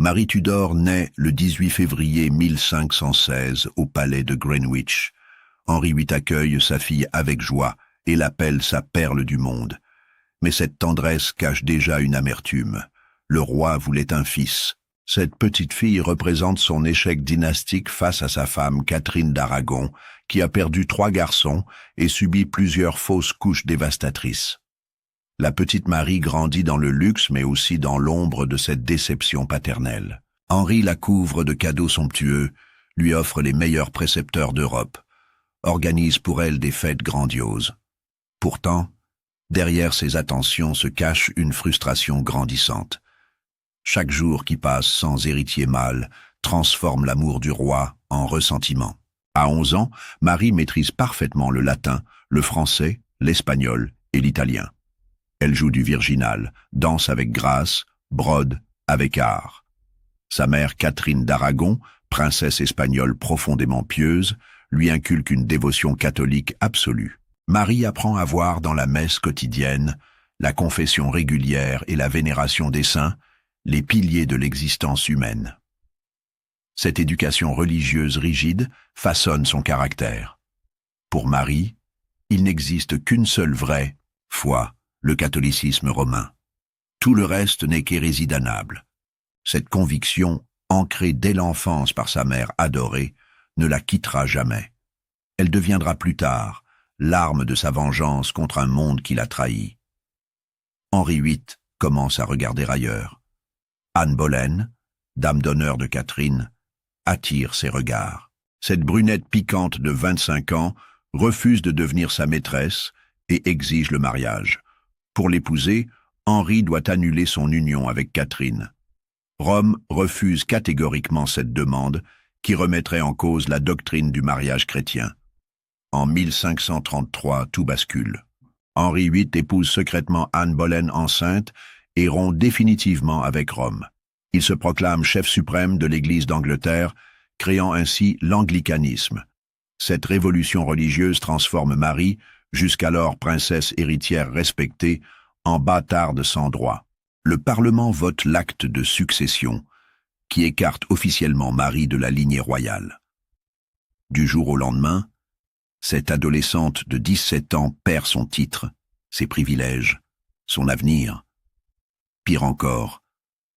Marie Tudor naît le 18 février 1516 au palais de Greenwich. Henri VIII accueille sa fille avec joie et l'appelle sa perle du monde. Mais cette tendresse cache déjà une amertume. Le roi voulait un fils. Cette petite fille représente son échec dynastique face à sa femme Catherine d'Aragon, qui a perdu 3 garçons et subi plusieurs fausses couches dévastatrices. La petite Marie grandit dans le luxe mais aussi dans l'ombre de cette déception paternelle. Henri la couvre de cadeaux somptueux, lui offre les meilleurs précepteurs d'Europe, organise pour elle des fêtes grandioses. Pourtant, derrière ces attentions se cache une frustration grandissante. Chaque jour qui passe sans héritier mâle transforme l'amour du roi en ressentiment. À 11 ans, Marie maîtrise parfaitement le latin, le français, l'espagnol et l'italien. Elle joue du virginal, danse avec grâce, brode avec art. Sa mère Catherine d'Aragon, princesse espagnole profondément pieuse, lui inculque une dévotion catholique absolue. Marie apprend à voir dans la messe quotidienne, la confession régulière et la vénération des saints, les piliers de l'existence humaine. Cette éducation religieuse rigide façonne son caractère. Pour Marie, il n'existe qu'une seule vraie foi, le catholicisme romain. Tout le reste n'est qu'hérésie damnable. Cette conviction, ancrée dès l'enfance par sa mère adorée, ne la quittera jamais. Elle deviendra plus tard l'arme de sa vengeance contre un monde qui l'a trahi. Henri VIII commence à regarder ailleurs. Anne Boleyn, dame d'honneur de Catherine, attire ses regards. Cette brunette piquante de 25 ans refuse de devenir sa maîtresse et exige le mariage. Pour l'épouser, Henri doit annuler son union avec Catherine. Rome refuse catégoriquement cette demande qui remettrait en cause la doctrine du mariage chrétien. En 1533, tout bascule. Henri VIII épouse secrètement Anne Boleyn enceinte et rompt définitivement avec Rome. Il se proclame chef suprême de l'Église d'Angleterre, créant ainsi l'anglicanisme. Cette révolution religieuse transforme Marie, jusqu'alors princesse héritière respectée, en bâtarde sans droit. Le Parlement vote l'acte de succession, qui écarte officiellement Marie de la lignée royale. Du jour au lendemain, cette adolescente de 17 ans perd son titre, ses privilèges, son avenir. Pire encore,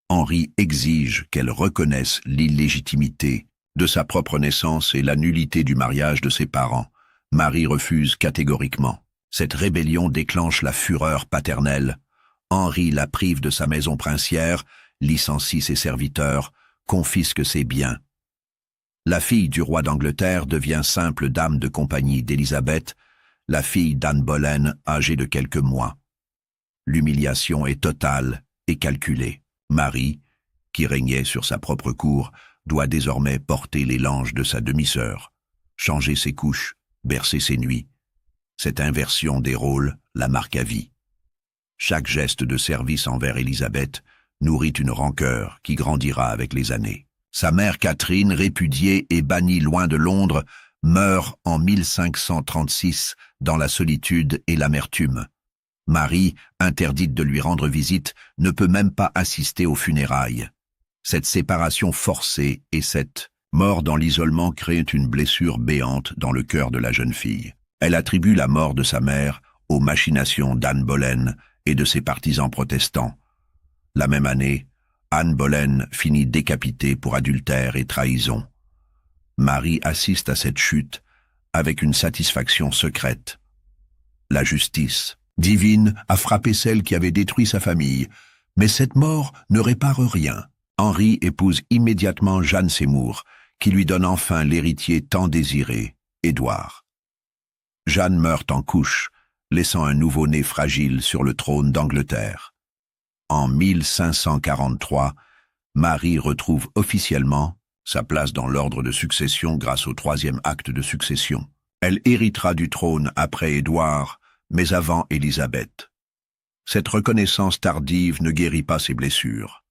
Henri exige qu'elle reconnaisse l'illégitimité de sa propre naissance et la nullité du mariage de ses parents. Marie refuse catégoriquement. Cette rébellion déclenche la fureur paternelle. Henri la prive de sa maison princière, licencie ses serviteurs, confisque ses biens. La fille du roi d'Angleterre devient simple dame de compagnie d'Élisabeth, la fille d'Anne Boleyn, âgée de quelques mois. L'humiliation est totale et calculée. Marie, qui régnait sur sa propre cour, doit désormais porter les langes de sa demi-sœur, changer ses couches, bercer ses nuits. Cette inversion des rôles la marque à vie. Chaque geste de service envers Élisabeth nourrit une rancœur qui grandira avec les années. Sa mère Catherine, répudiée et bannie loin de Londres, meurt en 1536 dans la solitude et l'amertume. Marie, interdite de lui rendre visite, ne peut même pas assister aux funérailles. Cette séparation forcée et cette mort dans l'isolement créent une blessure béante dans le cœur de la jeune fille. Elle attribue la mort de sa mère aux machinations d'Anne Boleyn et de ses partisans protestants. La même année, Anne Boleyn finit décapitée pour adultère et trahison. Marie assiste à cette chute avec une satisfaction secrète. La justice divine a frappé celle qui avait détruit sa famille, mais cette mort ne répare rien. Henri épouse immédiatement Jeanne Seymour, qui lui donne enfin l'héritier tant désiré, Édouard. Jeanne meurt en couche, laissant un nouveau-né fragile sur le trône d'Angleterre. En 1543, Marie retrouve officiellement sa place dans l'ordre de succession grâce au 3e acte de succession. Elle héritera du trône après Édouard, mais avant Élisabeth. Cette reconnaissance tardive ne guérit pas ses blessures.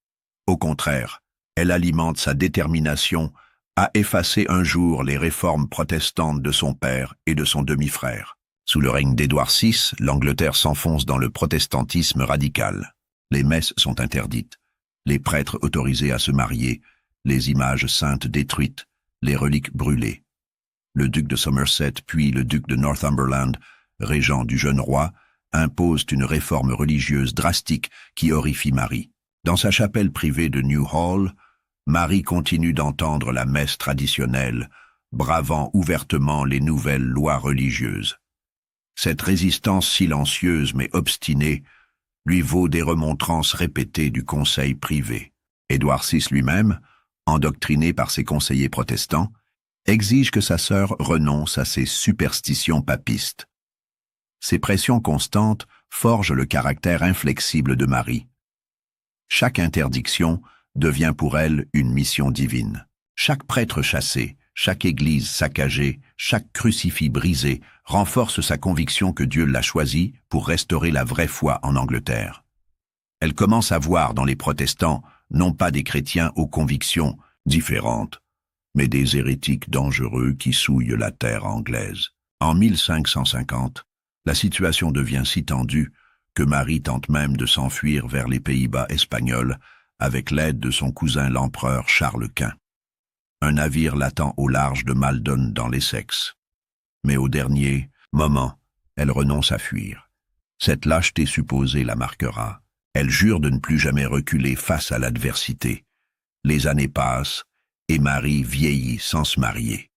Au contraire, elle alimente sa détermination à effacer un jour les réformes protestantes de son père et de son demi-frère. Sous le règne d'Édouard VI, l'Angleterre s'enfonce dans le protestantisme radical. Les messes sont interdites. les prêtres autorisés à se marier, les images saintes détruites, les reliques brûlées. Le duc de Somerset puis le duc de Northumberland, régent du jeune roi, imposent une réforme religieuse drastique qui horrifie Marie. Dans sa chapelle privée de Newhall, Marie continue d'entendre la messe traditionnelle, bravant ouvertement les nouvelles lois religieuses. Cette résistance silencieuse mais obstinée lui vaut des remontrances répétées du conseil privé. Édouard VI lui-même, endoctriné par ses conseillers protestants, exige que sa sœur renonce à ses superstitions papistes. Ces pressions constantes forgent le caractère inflexible de Marie. Chaque interdiction devient pour elle une mission divine. Chaque prêtre chassé, chaque église saccagée, chaque crucifix brisé renforce sa conviction que Dieu l'a choisi pour restaurer la vraie foi en Angleterre. Elle commence à voir dans les protestants non pas des chrétiens aux convictions différentes, mais des hérétiques dangereux qui souillent la terre anglaise. En 1550, la situation devient si tendue que Marie tente même de s'enfuir vers les Pays-Bas espagnols avec l'aide de son cousin l'empereur Charles Quint. Un navire l'attend au large de Maldon dans l'Essex. Mais au dernier moment, elle renonce à fuir. Cette lâcheté supposée la marquera. Elle jure de ne plus jamais reculer face à l'adversité. Les années passent et Marie vieillit sans se marier.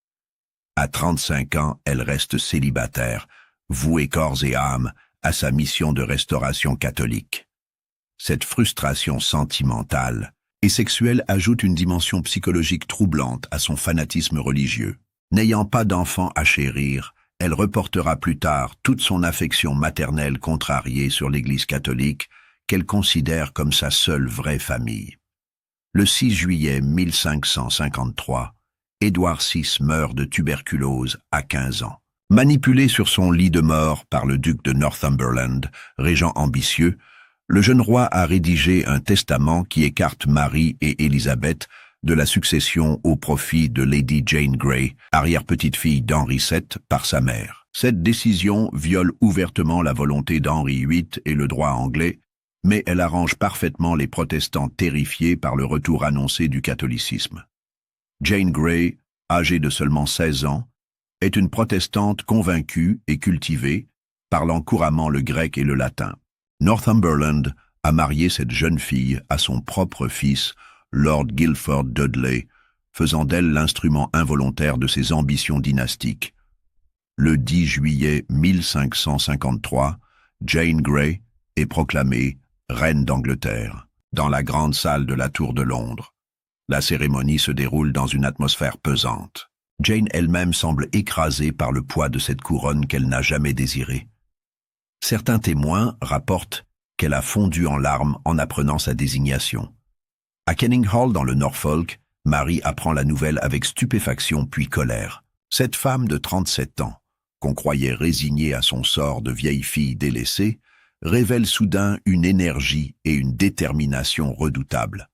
À 35 ans, elle reste célibataire, vouée corps et âme à sa mission de restauration catholique. Cette frustration sentimentale et sexuelle ajoute une dimension psychologique troublante à son fanatisme religieux. N'ayant pas d'enfant à chérir, elle reportera plus tard toute son affection maternelle contrariée sur l'Église catholique qu'elle considère comme sa seule vraie famille. Le 6 juillet 1553, Édouard VI meurt de tuberculose à 15 ans. Manipulé sur son lit de mort par le duc de Northumberland, régent ambitieux, le jeune roi a rédigé un testament qui écarte Marie et Élisabeth de la succession au profit de Lady Jane Grey, arrière-petite-fille d'Henri VII par sa mère. Cette décision viole ouvertement la volonté d'Henri VIII et le droit anglais, mais elle arrange parfaitement les protestants terrifiés par le retour annoncé du catholicisme. Jane Grey, âgée de seulement 16 ans, est une protestante convaincue et cultivée, parlant couramment le grec et le latin. Northumberland a marié cette jeune fille à son propre fils, Lord Guilford Dudley, faisant d'elle l'instrument involontaire de ses ambitions dynastiques. Le 10 juillet 1553, Jane Grey est proclamée reine d'Angleterre, dans la grande salle de la Tour de Londres. La cérémonie se déroule dans une atmosphère pesante. Jane elle-même semble écrasée par le poids de cette couronne qu'elle n'a jamais désirée. Certains témoins rapportent qu'elle a fondu en larmes en apprenant sa désignation. À Kenning Hall, dans le Norfolk, Marie apprend la nouvelle avec stupéfaction puis colère. Cette femme de 37 ans, qu'on croyait résignée à son sort de vieille fille délaissée, révèle soudain une énergie et une détermination redoutables.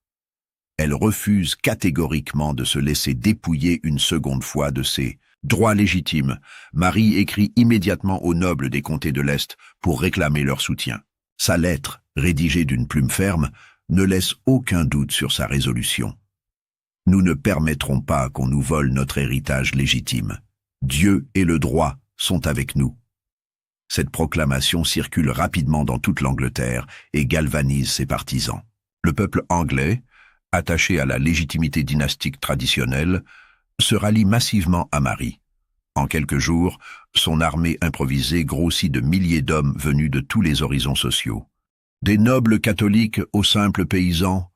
Elle refuse catégoriquement de se laisser dépouiller une seconde fois de ses droits légitimes. Marie écrit immédiatement aux nobles des comtés de l'Est pour réclamer leur soutien. Sa lettre, rédigée d'une plume ferme, ne laisse aucun doute sur sa résolution. Nous ne permettrons pas qu'on nous vole notre héritage légitime. Dieu et le droit sont avec nous. Cette proclamation circule rapidement dans toute l'Angleterre et galvanise ses partisans. Le peuple anglais, attaché à la légitimité dynastique traditionnelle, se rallie massivement à Marie. En quelques jours, son armée improvisée grossit de milliers d'hommes venus de tous les horizons sociaux. Des nobles catholiques aux simples paysans,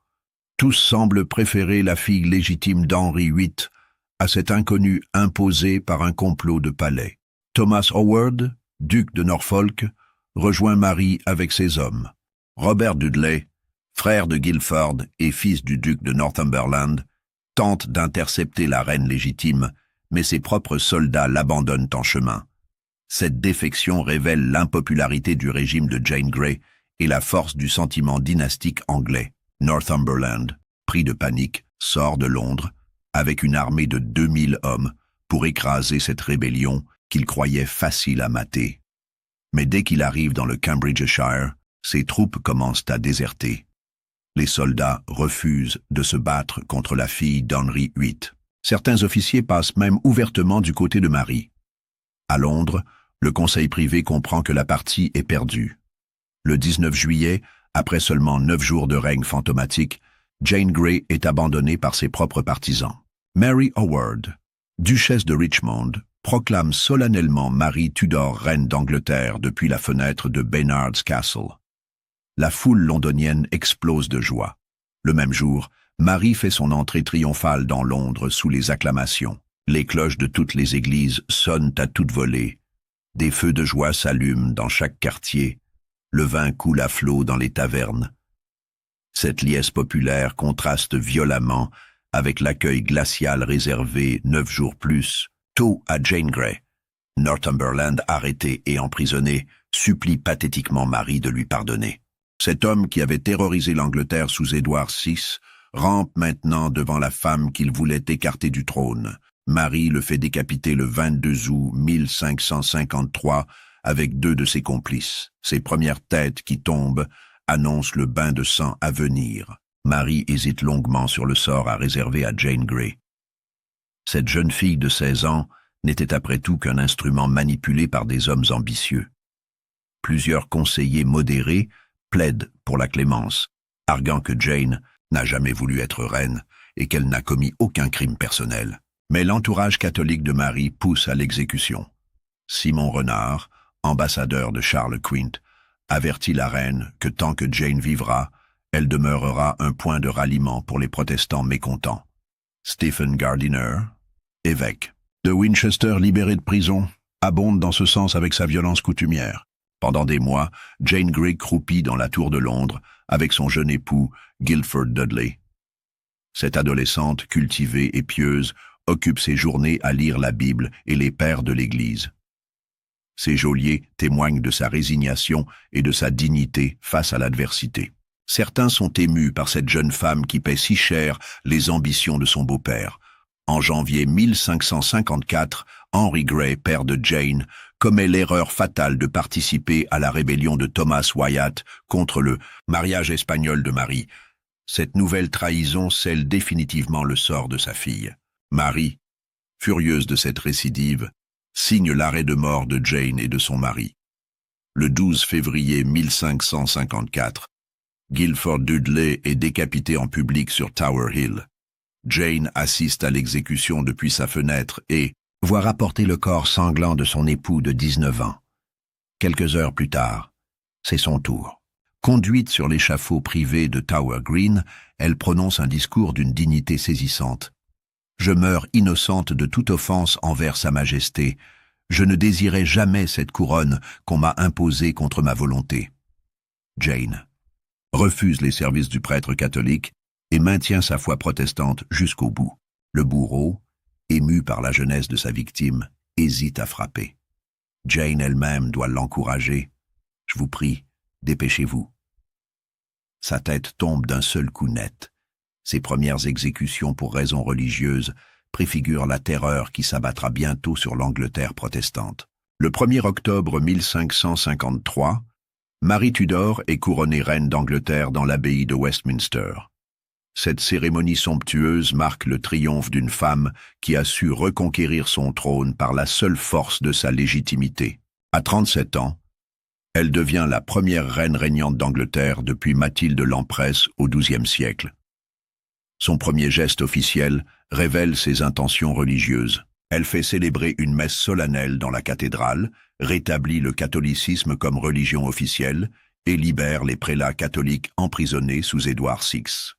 tous semblent préférer la fille légitime d'Henri VIII à cet inconnu imposé par un complot de palais. Thomas Howard, duc de Norfolk, rejoint Marie avec ses hommes. Robert Dudley, frère de Guilford et fils du duc de Northumberland, tente d'intercepter la reine légitime, mais ses propres soldats l'abandonnent en chemin. Cette défection révèle l'impopularité du régime de Jane Grey et la force du sentiment dynastique anglais. Northumberland, pris de panique, sort de Londres avec une armée de 2000 hommes pour écraser cette rébellion qu'il croyait facile à mater. Mais dès qu'il arrive dans le Cambridgeshire, ses troupes commencent à déserter. Les soldats refusent de se battre contre la fille d'Henri VIII. Certains officiers passent même ouvertement du côté de Marie. À Londres, le conseil privé comprend que la partie est perdue. Le 19 juillet, après seulement 9 jours de règne fantomatique, Jane Grey est abandonnée par ses propres partisans. Mary Howard, duchesse de Richmond, proclame solennellement Marie Tudor reine d'Angleterre depuis la fenêtre de Baynard's Castle. La foule londonienne explose de joie. Le même jour, Marie fait son entrée triomphale dans Londres sous les acclamations. Les cloches de toutes les églises sonnent à toute volée. Des feux de joie s'allument dans chaque quartier. Le vin coule à flot dans les tavernes. Cette liesse populaire contraste violemment avec l'accueil glacial réservé 9 jours plus tôt à Jane Grey. Northumberland, arrêté et emprisonné, supplie pathétiquement Marie de lui pardonner. Cet homme qui avait terrorisé l'Angleterre sous Édouard VI rampe maintenant devant la femme qu'il voulait écarter du trône. Marie le fait décapiter le 22 août 1553 avec 2 de ses complices. Ses premières têtes qui tombent annoncent le bain de sang à venir. Marie hésite longuement sur le sort à réserver à Jane Grey. Cette jeune fille de 16 ans n'était après tout qu'un instrument manipulé par des hommes ambitieux. Plusieurs conseillers modérés plaident pour la clémence, arguant que Jane n'a jamais voulu être reine et qu'elle n'a commis aucun crime personnel. Mais l'entourage catholique de Marie pousse à l'exécution. Simon Renard, ambassadeur de Charles Quint, avertit la reine que tant que Jane vivra, elle demeurera un point de ralliement pour les protestants mécontents. Stephen Gardiner, évêque de Winchester libéré de prison, abonde dans ce sens avec sa violence coutumière. Pendant des mois, Jane Grey croupit dans la tour de Londres avec son jeune époux, Guilford Dudley. Cette adolescente cultivée et pieuse occupe ses journées à lire la Bible et les pères de l'Église. Ses geôliers témoignent de sa résignation et de sa dignité face à l'adversité. Certains sont émus par cette jeune femme qui paie si cher les ambitions de son beau-père. En janvier 1554, Henry Grey, père de Jane, commet l'erreur fatale de participer à la rébellion de Thomas Wyatt contre le mariage espagnol de Marie. Cette nouvelle trahison scelle définitivement le sort de sa fille. Marie, furieuse de cette récidive, signe l'arrêt de mort de Jane et de son mari. Le 12 février 1554, Guilford Dudley est décapité en public sur Tower Hill. Jane assiste à l'exécution depuis sa fenêtre et voit rapporter le corps sanglant de son époux de 19 ans. Quelques heures plus tard, c'est son tour. Conduite sur l'échafaud privé de Tower Green, elle prononce un discours d'une dignité saisissante. « Je meurs innocente de toute offense envers Sa Majesté. Je ne désirais jamais cette couronne qu'on m'a imposée contre ma volonté. » Jane refuse les services du prêtre catholique et maintient sa foi protestante jusqu'au bout. Le bourreau, ému par la jeunesse de sa victime, hésite à frapper. Jane elle-même doit l'encourager. « Je vous prie, dépêchez-vous. » Sa tête tombe d'un seul coup net. Ses premières exécutions pour raisons religieuses préfigurent la terreur qui s'abattra bientôt sur l'Angleterre protestante. Le 1er octobre 1553, Marie Tudor est couronnée reine d'Angleterre dans l'abbaye de Westminster. Cette cérémonie somptueuse marque le triomphe d'une femme qui a su reconquérir son trône par la seule force de sa légitimité. À 37 ans, elle devient la première reine régnante d'Angleterre depuis Mathilde l'Emperesse au XIIe siècle. Son premier geste officiel révèle ses intentions religieuses. Elle fait célébrer une messe solennelle dans la cathédrale, rétablit le catholicisme comme religion officielle et libère les prélats catholiques emprisonnés sous Édouard VI.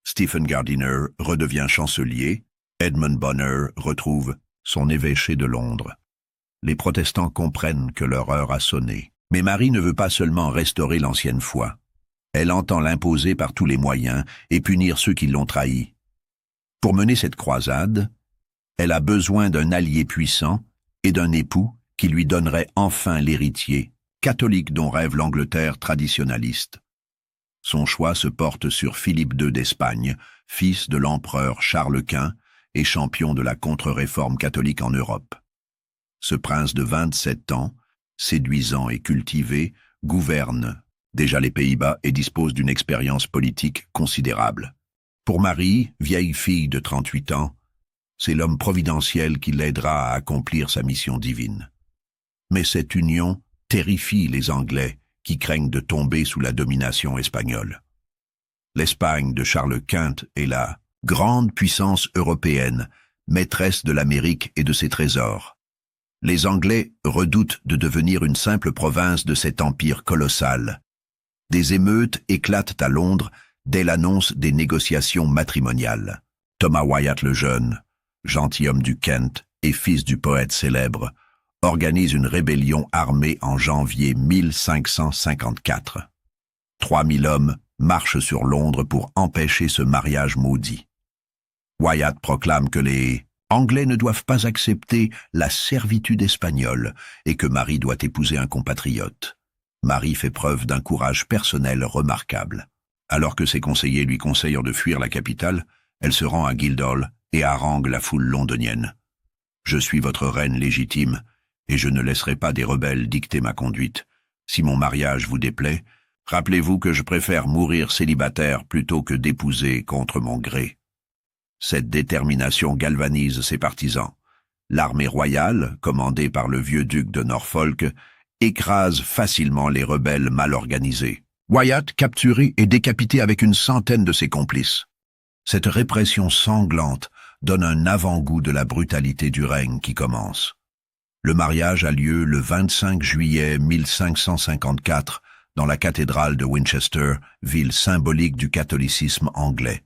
Stephen Gardiner redevient chancelier, Edmund Bonner retrouve son évêché de Londres. Les protestants comprennent que leur heure a sonné. Mais Marie ne veut pas seulement restaurer l'ancienne foi. Elle entend l'imposer par tous les moyens et punir ceux qui l'ont trahie. Pour mener cette croisade, elle a besoin d'un allié puissant et d'un époux qui lui donnerait enfin l'héritier, catholique dont rêve l'Angleterre traditionnaliste. Son choix se porte sur Philippe II d'Espagne, fils de l'empereur Charles Quint et champion de la contre-réforme catholique en Europe. Ce prince de 27 ans, séduisant et cultivé, gouverne déjà les Pays-Bas et dispose d'une expérience politique considérable. Pour Marie, vieille fille de 38 ans, c'est l'homme providentiel qui l'aidera à accomplir sa mission divine. Mais cette union terrifie les Anglais qui craignent de tomber sous la domination espagnole. L'Espagne de Charles Quint est la grande puissance européenne, maîtresse de l'Amérique et de ses trésors. Les Anglais redoutent de devenir une simple province de cet empire colossal. Des émeutes éclatent à Londres dès l'annonce des négociations matrimoniales. Thomas Wyatt le Jeune, gentilhomme du Kent et fils du poète célèbre, organise une rébellion armée en janvier 1554. 3000 hommes marchent sur Londres pour empêcher ce mariage maudit. Wyatt proclame que les Anglais ne doivent pas accepter la servitude espagnole et que Marie doit épouser un compatriote. Marie fait preuve d'un courage personnel remarquable. Alors que ses conseillers lui conseillent de fuir la capitale, elle se rend à Guildhall et harangue la foule londonienne. « Je suis votre reine légitime, et je ne laisserai pas des rebelles dicter ma conduite. Si mon mariage vous déplaît, rappelez-vous que je préfère mourir célibataire plutôt que d'épouser contre mon gré. » Cette détermination galvanise ses partisans. L'armée royale, commandée par le vieux duc de Norfolk, écrase facilement les rebelles mal organisés. Wyatt, capturé, est décapité avec une centaine de ses complices. Cette répression sanglante donne un avant-goût de la brutalité du règne qui commence. Le mariage a lieu le 25 juillet 1554 dans la cathédrale de Winchester, ville symbolique du catholicisme anglais.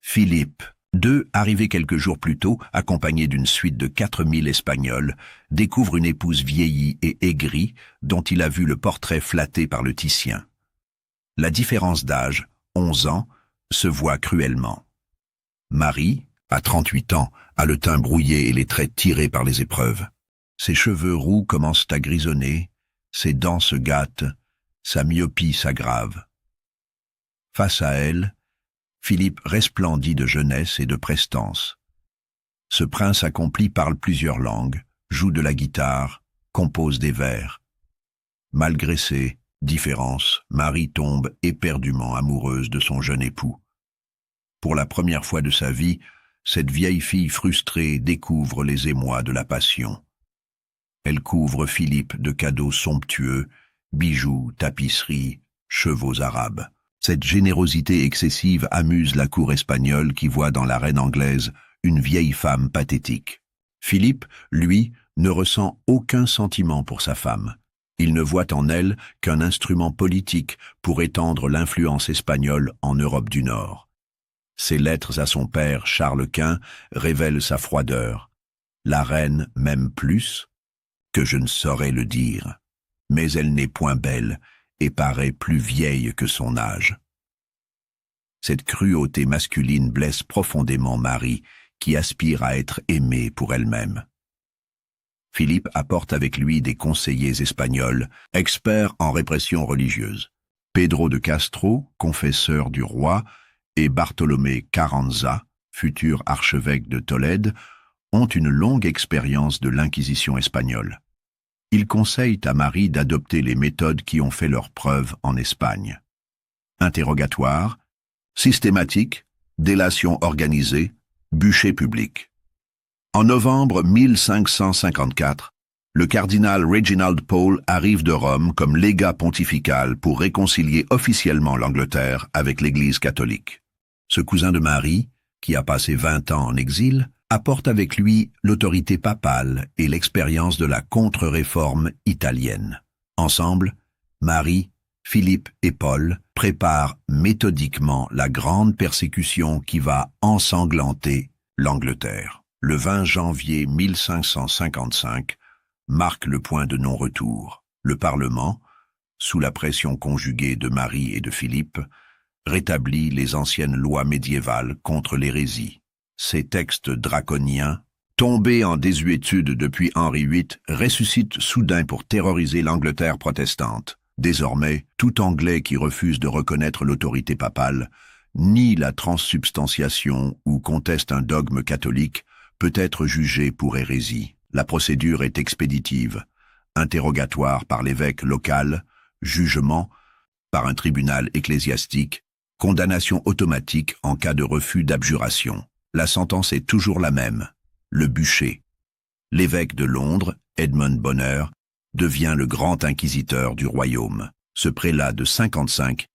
Philippe II, arrivé quelques jours plus tôt, accompagné d'une suite de 4000 Espagnols, découvre une épouse vieillie et aigrie dont il a vu le portrait flatté par le Titien. La différence d'âge, 11 ans, se voit cruellement. Marie, à 38 ans, a le teint brouillé et les traits tirés par les épreuves. Ses cheveux roux commencent à grisonner, ses dents se gâtent, sa myopie s'aggrave. Face à elle, Philippe resplendit de jeunesse et de prestance. Ce prince accompli parle plusieurs langues, joue de la guitare, compose des vers. Malgré ces différences, Marie tombe éperdument amoureuse de son jeune époux. Pour la première fois de sa vie, cette vieille fille frustrée découvre les émois de la passion. Elle couvre Philippe de cadeaux somptueux, bijoux, tapisseries, chevaux arabes. Cette générosité excessive amuse la cour espagnole qui voit dans la reine anglaise une vieille femme pathétique. Philippe, lui, ne ressent aucun sentiment pour sa femme. Il ne voit en elle qu'un instrument politique pour étendre l'influence espagnole en Europe du Nord. Ses lettres à son père, Charles Quint, révèlent sa froideur. La reine m'aime plus que je ne saurais le dire, mais elle n'est point belle et paraît plus vieille que son âge. Cette cruauté masculine blesse profondément Marie, qui aspire à être aimée pour elle-même. Philippe apporte avec lui des conseillers espagnols, experts en répression religieuse. Pedro de Castro, confesseur du roi, et Bartolomé Carranza, futur archevêque de Tolède, ont une longue expérience de l'Inquisition espagnole. Ils conseillent à Marie d'adopter les méthodes qui ont fait leur preuve en Espagne. Interrogatoire, systématique, délation organisée, bûcher public. En novembre 1554, le cardinal Reginald Pole arrive de Rome comme légat pontifical pour réconcilier officiellement l'Angleterre avec l'Église catholique. Ce cousin de Marie, qui a passé 20 ans en exil, apporte avec lui l'autorité papale et l'expérience de la contre-réforme italienne. Ensemble, Marie, Philippe et Paul préparent méthodiquement la grande persécution qui va ensanglanter l'Angleterre. Le 20 janvier 1555 marque le point de non-retour. Le Parlement, sous la pression conjuguée de Marie et de Philippe, rétablit les anciennes lois médiévales contre l'hérésie. Ces textes draconiens, tombés en désuétude depuis Henri VIII, ressuscitent soudain pour terroriser l'Angleterre protestante. Désormais, tout Anglais qui refuse de reconnaître l'autorité papale, nie la transsubstantiation ou conteste un dogme catholique, peut être jugé pour hérésie. La procédure est expéditive. Interrogatoire par l'évêque local, jugement, par un tribunal ecclésiastique, condamnation automatique en cas de refus d'abjuration. La sentence est toujours la même, le bûcher. L'évêque de Londres, Edmund Bonner, devient le grand inquisiteur du royaume. Ce prélat de 55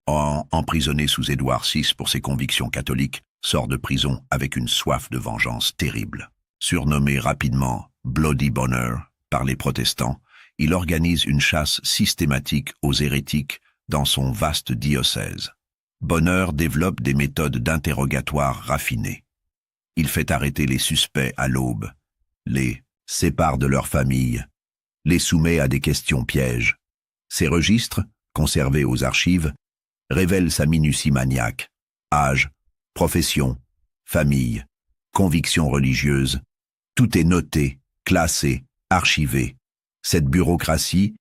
ans, emprisonné sous Édouard VI pour ses convictions catholiques, sort de prison avec une soif de vengeance terrible. Surnommé rapidement Bloody Bonner par les protestants, il organise une chasse systématique aux hérétiques dans son vaste diocèse. Bonner développe des méthodes d'interrogatoire raffinées. Il fait arrêter les suspects à l'aube, les sépare de leur famille, les soumet à des questions pièges. Ces registres, conservés aux archives, révèlent sa minutie maniaque. Âge, profession, famille, convictions religieuses, tout est noté, classé, archivé. Cette bureaucratie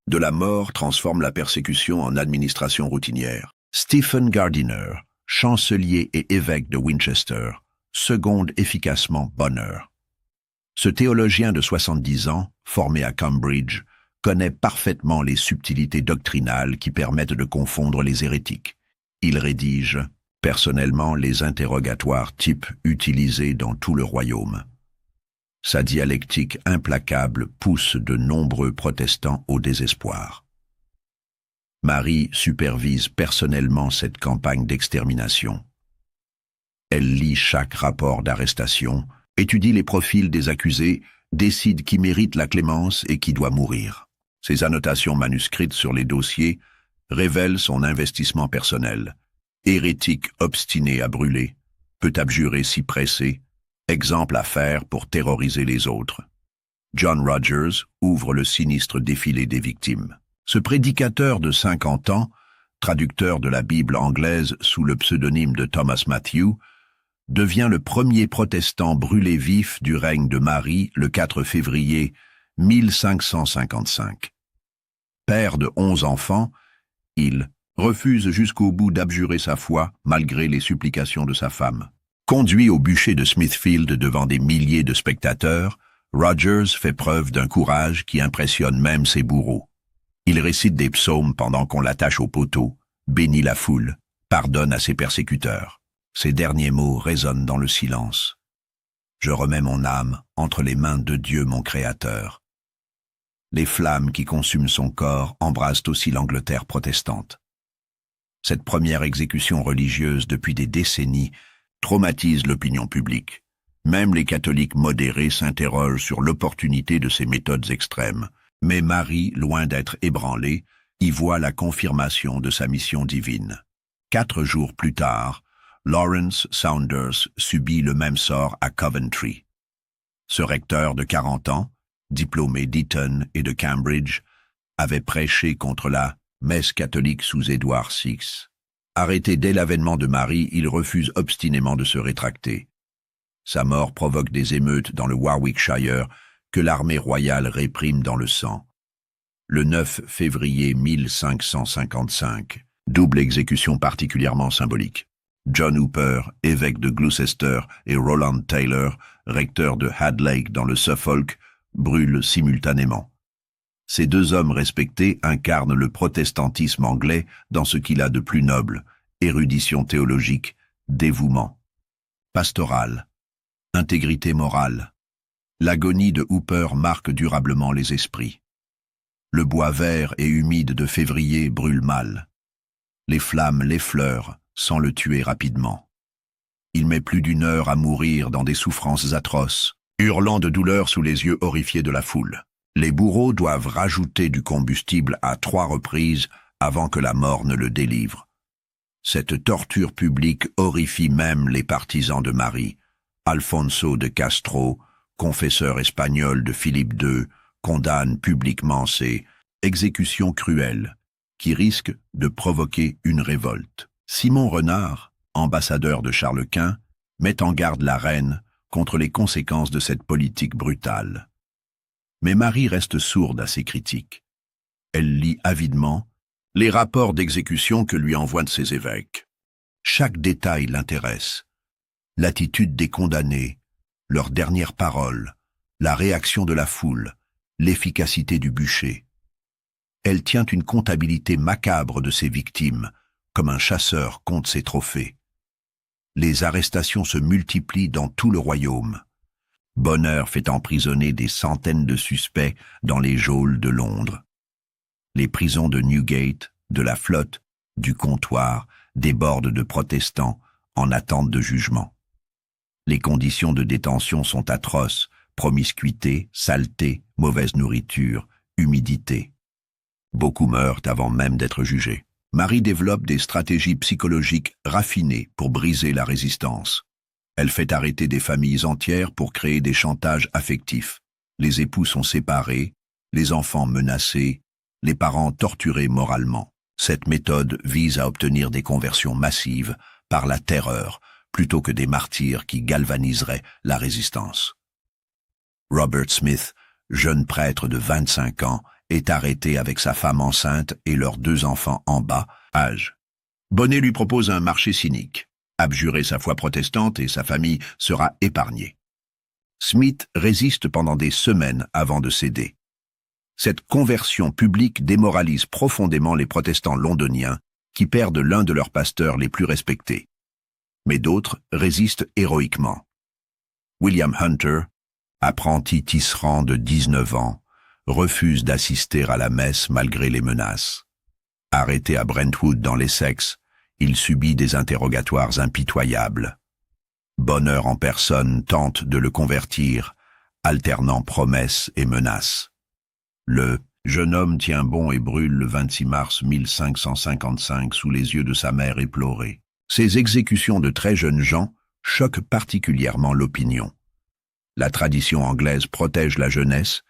de la mort transforme la persécution en administration routinière. Stephen Gardiner, chancelier et évêque de Winchester, seconde efficacement Bonner. Ce théologien de 70 ans, formé à Cambridge, connaît parfaitement les subtilités doctrinales qui permettent de confondre les hérétiques. Il rédige personnellement les interrogatoires types utilisés dans tout le royaume. Sa dialectique implacable pousse de nombreux protestants au désespoir. Marie supervise personnellement cette campagne d'extermination. Elle lit chaque rapport d'arrestation, étudie les profils des accusés, décide qui mérite la clémence et qui doit mourir. Ses annotations manuscrites sur les dossiers révèlent son investissement personnel. Hérétique obstiné à brûler, peut abjurer si pressé, exemple à faire pour terroriser les autres. John Rogers ouvre le sinistre défilé des victimes. Ce prédicateur de 50 ans, traducteur de la Bible anglaise sous le pseudonyme de Thomas Matthew, devient le premier protestant brûlé vif du règne de Marie le 4 février 1555. Père de 11 enfants, il refuse jusqu'au bout d'abjurer sa foi malgré les supplications de sa femme. Conduit au bûcher de Smithfield devant des milliers de spectateurs, Rogers fait preuve d'un courage qui impressionne même ses bourreaux. Il récite des psaumes pendant qu'on l'attache au poteau, bénit la foule, pardonne à ses persécuteurs. Ces derniers mots résonnent dans le silence. Je remets mon âme entre les mains de Dieu mon Créateur. Les flammes qui consument son corps embrassent aussi l'Angleterre protestante. Cette première exécution religieuse depuis des décennies traumatise l'opinion publique. Même les catholiques modérés s'interrogent sur l'opportunité de ces méthodes extrêmes. Mais Marie, loin d'être ébranlée, y voit la confirmation de sa mission divine. 4 jours plus tard, Lawrence Saunders subit le même sort à Coventry. Ce recteur de 40 ans, diplômé d'Eton et de Cambridge, avait prêché contre la messe catholique sous Édouard VI. Arrêté dès l'avènement de Marie, il refuse obstinément de se rétracter. Sa mort provoque des émeutes dans le Warwickshire que l'armée royale réprime dans le sang. Le 9 février 1555, double exécution particulièrement symbolique. John Hooper, évêque de Gloucester, et Roland Taylor, recteur de Hadlake dans le Suffolk, brûlent simultanément. Ces 2 hommes respectés incarnent le protestantisme anglais dans ce qu'il a de plus noble, érudition théologique, dévouement, pastoral, intégrité morale. L'agonie de Hooper marque durablement les esprits. Le bois vert et humide de février brûle mal. Les flammes l'effleurent sans le tuer rapidement. Il met plus d'1 heure à mourir dans des souffrances atroces, hurlant de douleur sous les yeux horrifiés de la foule. Les bourreaux doivent rajouter du combustible à 3 reprises avant que la mort ne le délivre. Cette torture publique horrifie même les partisans de Marie. Alfonso de Castro, confesseur espagnol de Philippe II, condamne publiquement ces exécutions cruelles qui risquent de provoquer une révolte. Simon Renard, ambassadeur de Charles Quint, met en garde la reine contre les conséquences de cette politique brutale. Mais Marie reste sourde à ces critiques. Elle lit avidement les rapports d'exécution que lui envoient ses évêques. Chaque détail l'intéresse. L'attitude des condamnés, leurs dernières paroles, la réaction de la foule, l'efficacité du bûcher. elle tient une comptabilité macabre de ses victimes, comme un chasseur compte ses trophées. Les arrestations se multiplient dans tout le royaume. Bonheur fait emprisonner des centaines de suspects dans les geôles de Londres. Les prisons de Newgate, de la Flotte, du Comptoir débordent de protestants en attente de jugement. Les conditions de détention sont atroces, promiscuité, saleté, mauvaise nourriture, humidité. Beaucoup meurent avant même d'être jugés. Marie développe des stratégies psychologiques raffinées pour briser la résistance. Elle fait arrêter des familles entières pour créer des chantages affectifs. Les époux sont séparés, les enfants menacés, les parents torturés moralement. Cette méthode vise à obtenir des conversions massives par la terreur plutôt que des martyrs qui galvaniseraient la résistance. Robert Smith, jeune prêtre de 25 ans, est arrêté avec sa femme enceinte et leurs 2 enfants en bas âge. Bonnet lui propose un marché cynique. Abjurer sa foi protestante et sa famille sera épargnée. Smith résiste pendant des semaines avant de céder. Cette conversion publique démoralise profondément les protestants londoniens qui perdent l'un de leurs pasteurs les plus respectés. Mais d'autres résistent héroïquement. William Hunter, apprenti tisserand de 19 ans, refuse d'assister à la messe malgré les menaces. Arrêté à Brentwood dans l'Essex, il subit des interrogatoires impitoyables. Bonheur en personne tente de le convertir, alternant promesses et menaces. Le jeune homme tient bon et brûle le 26 mars 1555 sous les yeux de sa mère éplorée. Ces exécutions de très jeunes gens choquent particulièrement l'opinion. La tradition anglaise protège la jeunesse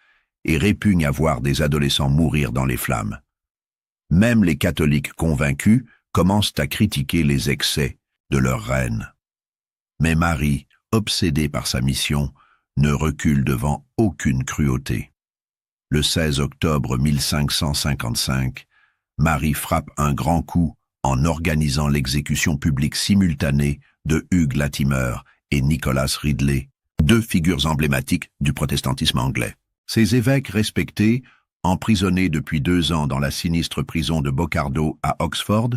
et répugne à voir des adolescents mourir dans les flammes. Même les catholiques convaincus commencent à critiquer les excès de leur reine. Mais Marie, obsédée par sa mission, ne recule devant aucune cruauté. Le 16 octobre 1555, Marie frappe un grand coup en organisant l'exécution publique simultanée de Hugh Latimer et Nicholas Ridley, 2 figures emblématiques du protestantisme anglais. Ces évêques respectés, emprisonnés depuis 2 ans dans la sinistre prison de Bocardo à Oxford,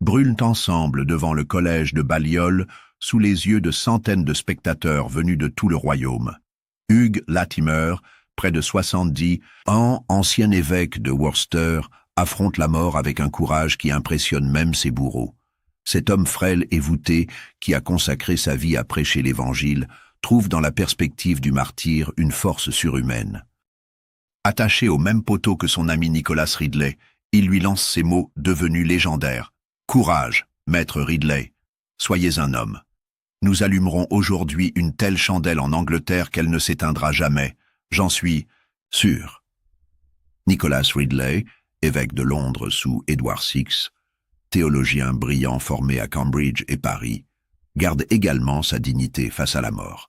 brûlent ensemble devant le collège de Balliol sous les yeux de centaines de spectateurs venus de tout le royaume. Hugh Latimer, près de 70 ans, ancien évêque de Worcester, affronte la mort avec un courage qui impressionne même ses bourreaux. Cet homme frêle et voûté, qui a consacré sa vie à prêcher l'Évangile, trouve dans la perspective du martyr une force surhumaine. Attaché au même poteau que son ami Nicholas Ridley, il lui lance ces mots devenus légendaires. « Courage, maître Ridley, soyez un homme. Nous allumerons aujourd'hui une telle chandelle en Angleterre qu'elle ne s'éteindra jamais. J'en suis sûr. » Nicholas Ridley, évêque de Londres sous Édouard VI, théologien brillant formé à Cambridge et Paris, garde également sa dignité face à la mort.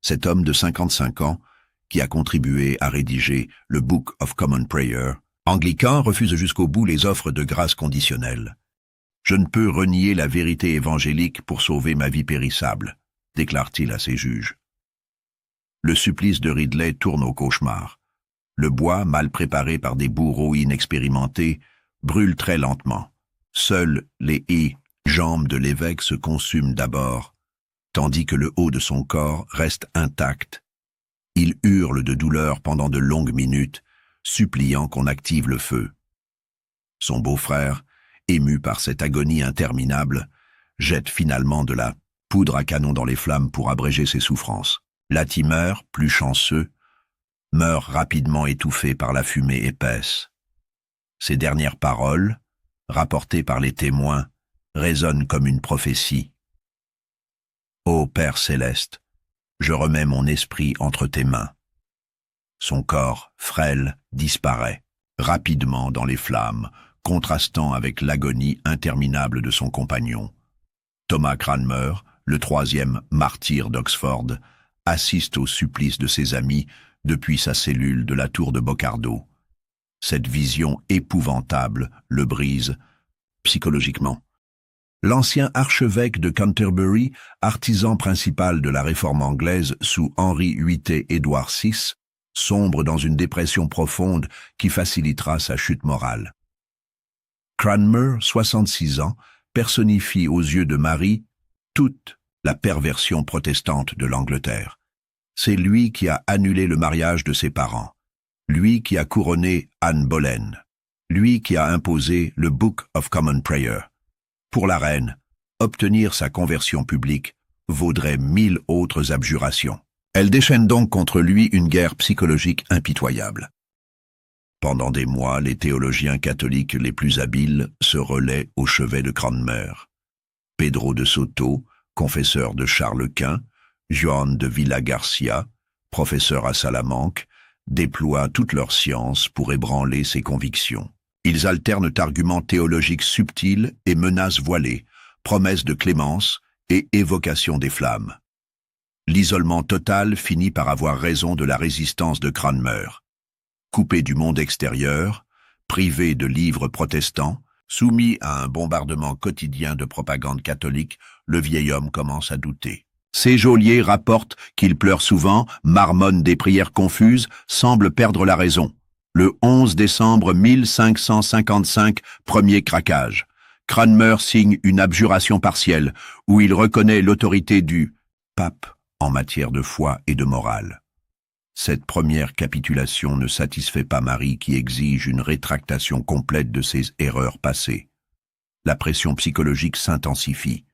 Cet homme de 55 ans, qui a contribué à rédiger le Book of Common Prayer, anglican, refuse jusqu'au bout les offres de grâce conditionnelle. « Je ne peux renier la vérité évangélique pour sauver ma vie périssable », déclare-t-il à ses juges. Le supplice de Ridley tourne au cauchemar. Le bois, mal préparé par des bourreaux inexpérimentés, brûle très lentement. Seuls les jambes de l'évêque se consument d'abord, tandis que le haut de son corps reste intact. Il hurle de douleur pendant de longues minutes, suppliant qu'on active le feu. Son beau-frère, ému par cette agonie interminable, jette finalement de la poudre à canon dans les flammes pour abréger ses souffrances. Latimer, plus chanceux, meurt rapidement étouffé par la fumée épaisse. Ses dernières paroles, rapportées par les témoins, résonnent comme une prophétie. « Ô Père céleste, je remets mon esprit entre tes mains. » Son corps, frêle, disparaît, rapidement dans les flammes, contrastant avec l'agonie interminable de son compagnon. Thomas Cranmer, le 3e martyr d'Oxford, assiste au supplice de ses amis depuis sa cellule de la tour de Bocardo. Cette vision épouvantable le brise psychologiquement. L'ancien archevêque de Canterbury, artisan principal de la réforme anglaise sous Henri VIII et Édouard VI, sombre dans une dépression profonde qui facilitera sa chute morale. Cranmer, 66 ans, personnifie aux yeux de Marie toute la perversion protestante de l'Angleterre. C'est lui qui a annulé le mariage de ses parents, lui qui a couronné Anne Boleyn, lui qui a imposé le Book of Common Prayer. Pour la reine, obtenir sa conversion publique vaudrait 1000 autres abjurations. Elle déchaîne donc contre lui une guerre psychologique impitoyable. Pendant des mois, les théologiens catholiques les plus habiles se relaient au chevet de Cranmer. Pedro de Soto, confesseur de Charles Quint, Juan de Villagarcia, professeur à Salamanque, déploient toute leur science pour ébranler ses convictions. Ils alternent arguments théologiques subtils et menaces voilées, promesses de clémence et évocation des flammes. L'isolement total finit par avoir raison de la résistance de Cranmer. Coupé du monde extérieur, privé de livres protestants, soumis à un bombardement quotidien de propagande catholique, le vieil homme commence à douter. Ses geôliers rapportent qu'il pleure souvent, marmonne des prières confuses, semble perdre la raison. Le 11 décembre 1555, premier craquage. Cranmer signe une abjuration partielle, où il reconnaît l'autorité du pape en matière de foi et de morale. Cette première capitulation ne satisfait pas Marie qui exige une rétractation complète de ses erreurs passées. La pression psychologique s'intensifie.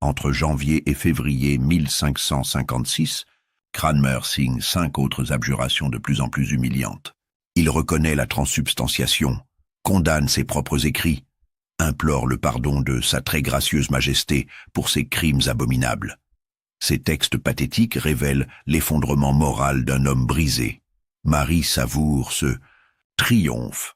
Entre janvier et février 1556, Cranmer signe 5 autres abjurations de plus en plus humiliantes. Il reconnaît la transsubstantiation, condamne ses propres écrits, implore le pardon de sa très gracieuse majesté pour ses crimes abominables. Ces textes pathétiques révèlent l'effondrement moral d'un homme brisé. Marie savoure ce triomphe.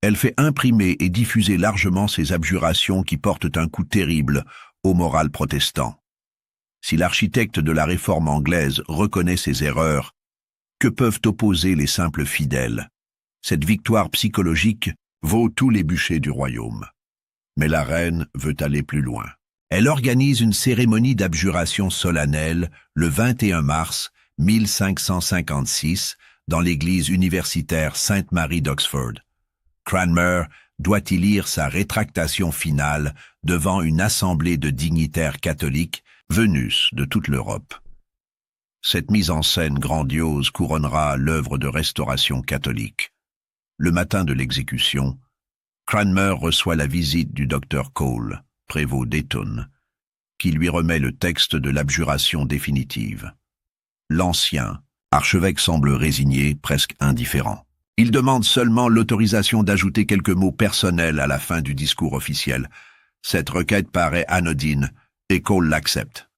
Elle fait imprimer et diffuser largement ces abjurations qui portent un coup terrible au moral protestant. Si l'architecte de la réforme anglaise reconnaît ses erreurs, que peuvent opposer les simples fidèles? Cette victoire psychologique vaut tous les bûchers du royaume. Mais la reine veut aller plus loin. Elle organise une cérémonie d'abjuration solennelle le 21 mars 1556 dans l'église universitaire Sainte-Marie d'Oxford. Cranmer doit y lire sa rétractation finale devant une assemblée de dignitaires catholiques venus de toute l'Europe. Cette mise en scène grandiose couronnera l'œuvre de restauration catholique. Le matin de l'exécution, Cranmer reçoit la visite du docteur Cole, prévôt d'Eton, qui lui remet le texte de l'abjuration définitive. L'ancien archevêque semble résigné, presque indifférent. Il demande seulement l'autorisation d'ajouter quelques mots personnels à la fin du discours officiel. Cette requête paraît anodine et Cole l'accepte.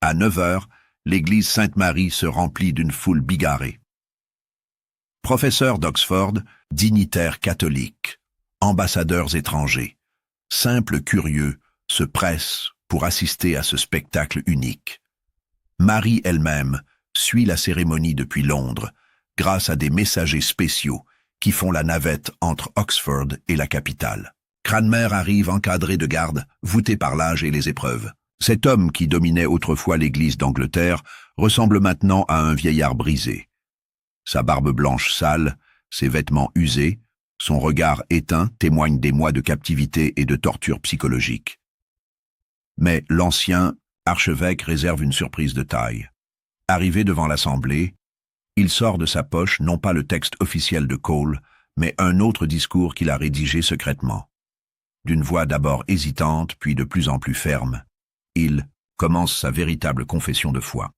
À 9 heures, l'église Sainte-Marie se remplit d'une foule bigarrée. Professeurs d'Oxford, dignitaires catholiques, ambassadeurs étrangers, simples curieux se pressent pour assister à ce spectacle unique. Marie elle-même suit la cérémonie depuis Londres, grâce à des messagers spéciaux qui font la navette entre Oxford et la capitale. Cranmer arrive encadré de gardes, voûté par l'âge et les épreuves. Cet homme qui dominait autrefois l'Église d'Angleterre ressemble maintenant à un vieillard brisé. Sa barbe blanche sale, ses vêtements usés, son regard éteint témoignent des mois de captivité et de torture psychologique. Mais l'ancien archevêque réserve une surprise de taille. Arrivé devant l'Assemblée, il sort de sa poche non pas le texte officiel de Cole, mais un autre discours qu'il a rédigé secrètement. D'une voix d'abord hésitante, puis de plus en plus ferme, il commence sa véritable confession de foi.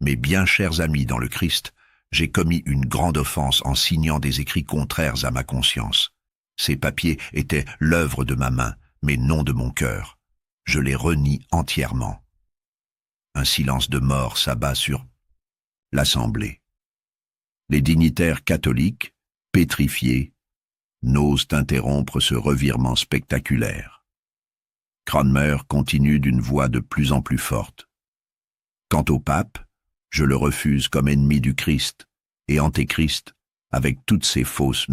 Mes bien chers amis dans le Christ, j'ai commis une grande offense en signant des écrits contraires à ma conscience. Ces papiers étaient l'œuvre de ma main, mais non de mon cœur. Je les renie entièrement. Un silence de mort s'abat sur l'Assemblée. Les dignitaires catholiques, pétrifiés, n'osent interrompre ce revirement spectaculaire. Cranmer continue d'une voix de plus en plus forte. Quant au pape, je le refuse comme ennemi du Christ et antéchrist, avec toutes ses fausses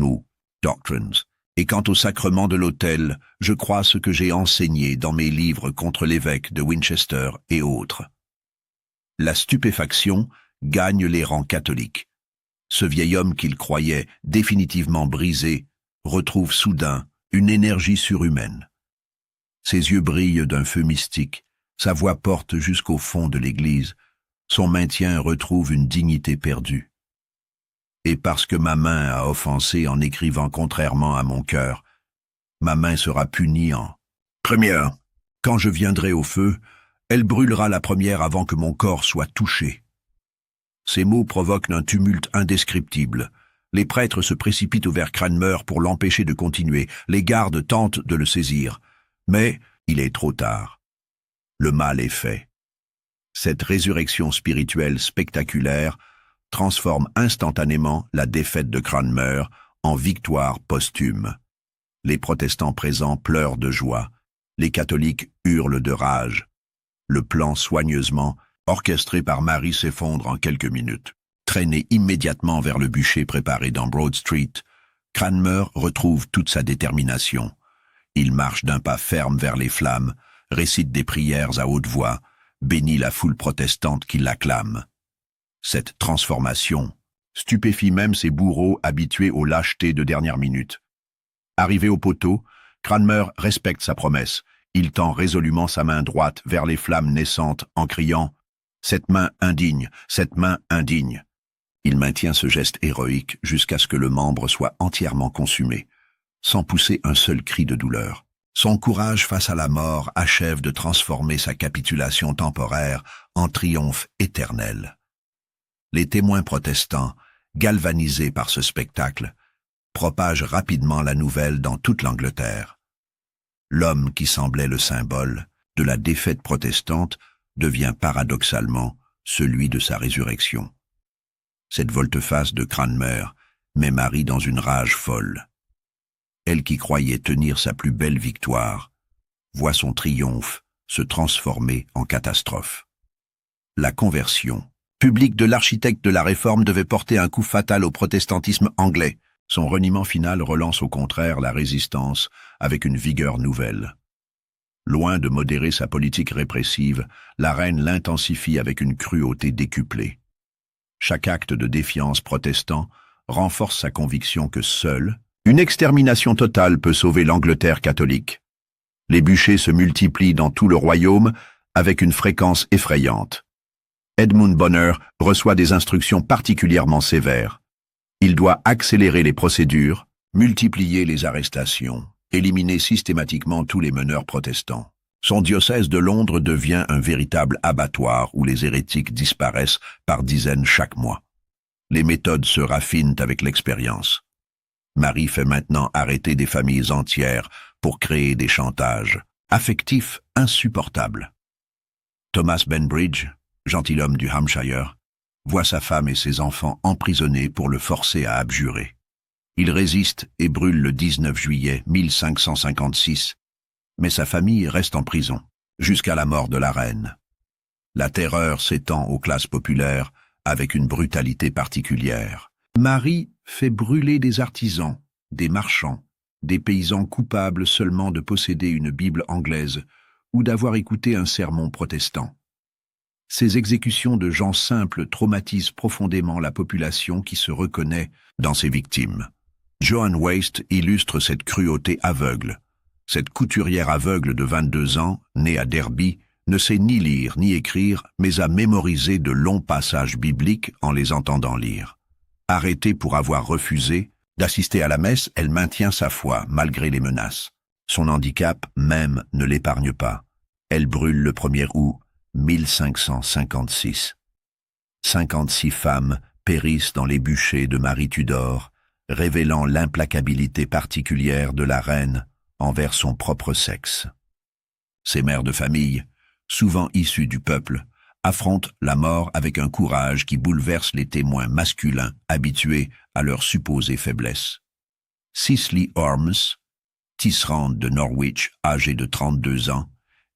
doctrines. Et quant au sacrement de l'autel, je crois ce que j'ai enseigné dans mes livres contre l'évêque de Winchester et autres. La stupéfaction gagne les rangs catholiques. Ce vieil homme qu'il croyait définitivement brisé retrouve soudain une énergie surhumaine. Ses yeux brillent d'un feu mystique, sa voix porte jusqu'au fond de l'église, son maintien retrouve une dignité perdue. Et parce que ma main a offensé en écrivant contrairement à mon cœur, ma main sera punie en première. Quand je viendrai au feu, elle brûlera la première avant que mon corps soit touché. Ces mots provoquent un tumulte indescriptible. Les prêtres se précipitent vers Cranmer pour l'empêcher de continuer. Les gardes tentent de le saisir. Mais il est trop tard. Le mal est fait. Cette résurrection spirituelle spectaculaire transforme instantanément la défaite de Cranmer en victoire posthume. Les protestants présents pleurent de joie. Les catholiques hurlent de rage. Le plan soigneusement orchestré par Marie s'effondre en quelques minutes. Traîné immédiatement vers le bûcher préparé dans Broad Street, Cranmer retrouve toute sa détermination. Il marche d'un pas ferme vers les flammes, récite des prières à haute voix, bénit la foule protestante qui l'acclame. Cette transformation stupéfie même ses bourreaux habitués aux lâchetés de dernière minute. Arrivé au poteau, Cranmer respecte sa promesse. Il tend résolument sa main droite vers les flammes naissantes en criant « Cette main indigne, cette main indigne ». Il maintient ce geste héroïque jusqu'à ce que le membre soit entièrement consumé, sans pousser un seul cri de douleur. Son courage face à la mort achève de transformer sa capitulation temporaire en triomphe éternel. Les témoins protestants, galvanisés par ce spectacle, propagent rapidement la nouvelle dans toute l'Angleterre. L'homme qui semblait le symbole de la défaite protestante devient paradoxalement celui de sa résurrection. Cette volte-face de Cranmer met Marie dans une rage folle. Elle qui croyait tenir sa plus belle victoire, voit son triomphe se transformer en catastrophe. La conversion publique de l'architecte de la Réforme devait porter un coup fatal au protestantisme anglais. Son reniement final relance au contraire la résistance avec une vigueur nouvelle. Loin de modérer sa politique répressive, la reine l'intensifie avec une cruauté décuplée. Chaque acte de défiance protestant renforce sa conviction que seule une extermination totale peut sauver l'Angleterre catholique. Les bûchers se multiplient dans tout le royaume avec une fréquence effrayante. Edmund Bonner reçoit des instructions particulièrement sévères. Il doit accélérer les procédures, multiplier les arrestations, éliminer systématiquement tous les meneurs protestants. Son diocèse de Londres devient un véritable abattoir où les hérétiques disparaissent par dizaines chaque mois. Les méthodes se raffinent avec l'expérience. Marie fait maintenant arrêter des familles entières pour créer des chantages affectifs insupportables. Thomas Benbridge, gentilhomme du Hampshire, voit sa femme et ses enfants emprisonnés pour le forcer à abjurer. Il résiste et brûle le 19 juillet 1556, mais sa famille reste en prison, jusqu'à la mort de la reine. La terreur s'étend aux classes populaires avec une brutalité particulière. Marie fait brûler des artisans, des marchands, des paysans coupables seulement de posséder une Bible anglaise ou d'avoir écouté un sermon protestant. Ces exécutions de gens simples traumatisent profondément la population qui se reconnaît dans ses victimes. Joan Waste illustre cette cruauté aveugle. Cette couturière aveugle de 22 ans, née à Derby, ne sait ni lire ni écrire, mais a mémorisé de longs passages bibliques en les entendant lire. Arrêtée pour avoir refusé d'assister à la messe, elle maintient sa foi malgré les menaces. Son handicap même ne l'épargne pas. Elle brûle le 1er août 1556. 56 femmes périssent dans les bûchers de Marie Tudor, révélant l'implacabilité particulière de la reine envers son propre sexe. Ces mères de famille, souvent issues du peuple, affrontent la mort avec un courage qui bouleverse les témoins masculins habitués à leur supposée faiblesse. Cicely Ormes, tisserande de Norwich, âgée de 32 ans,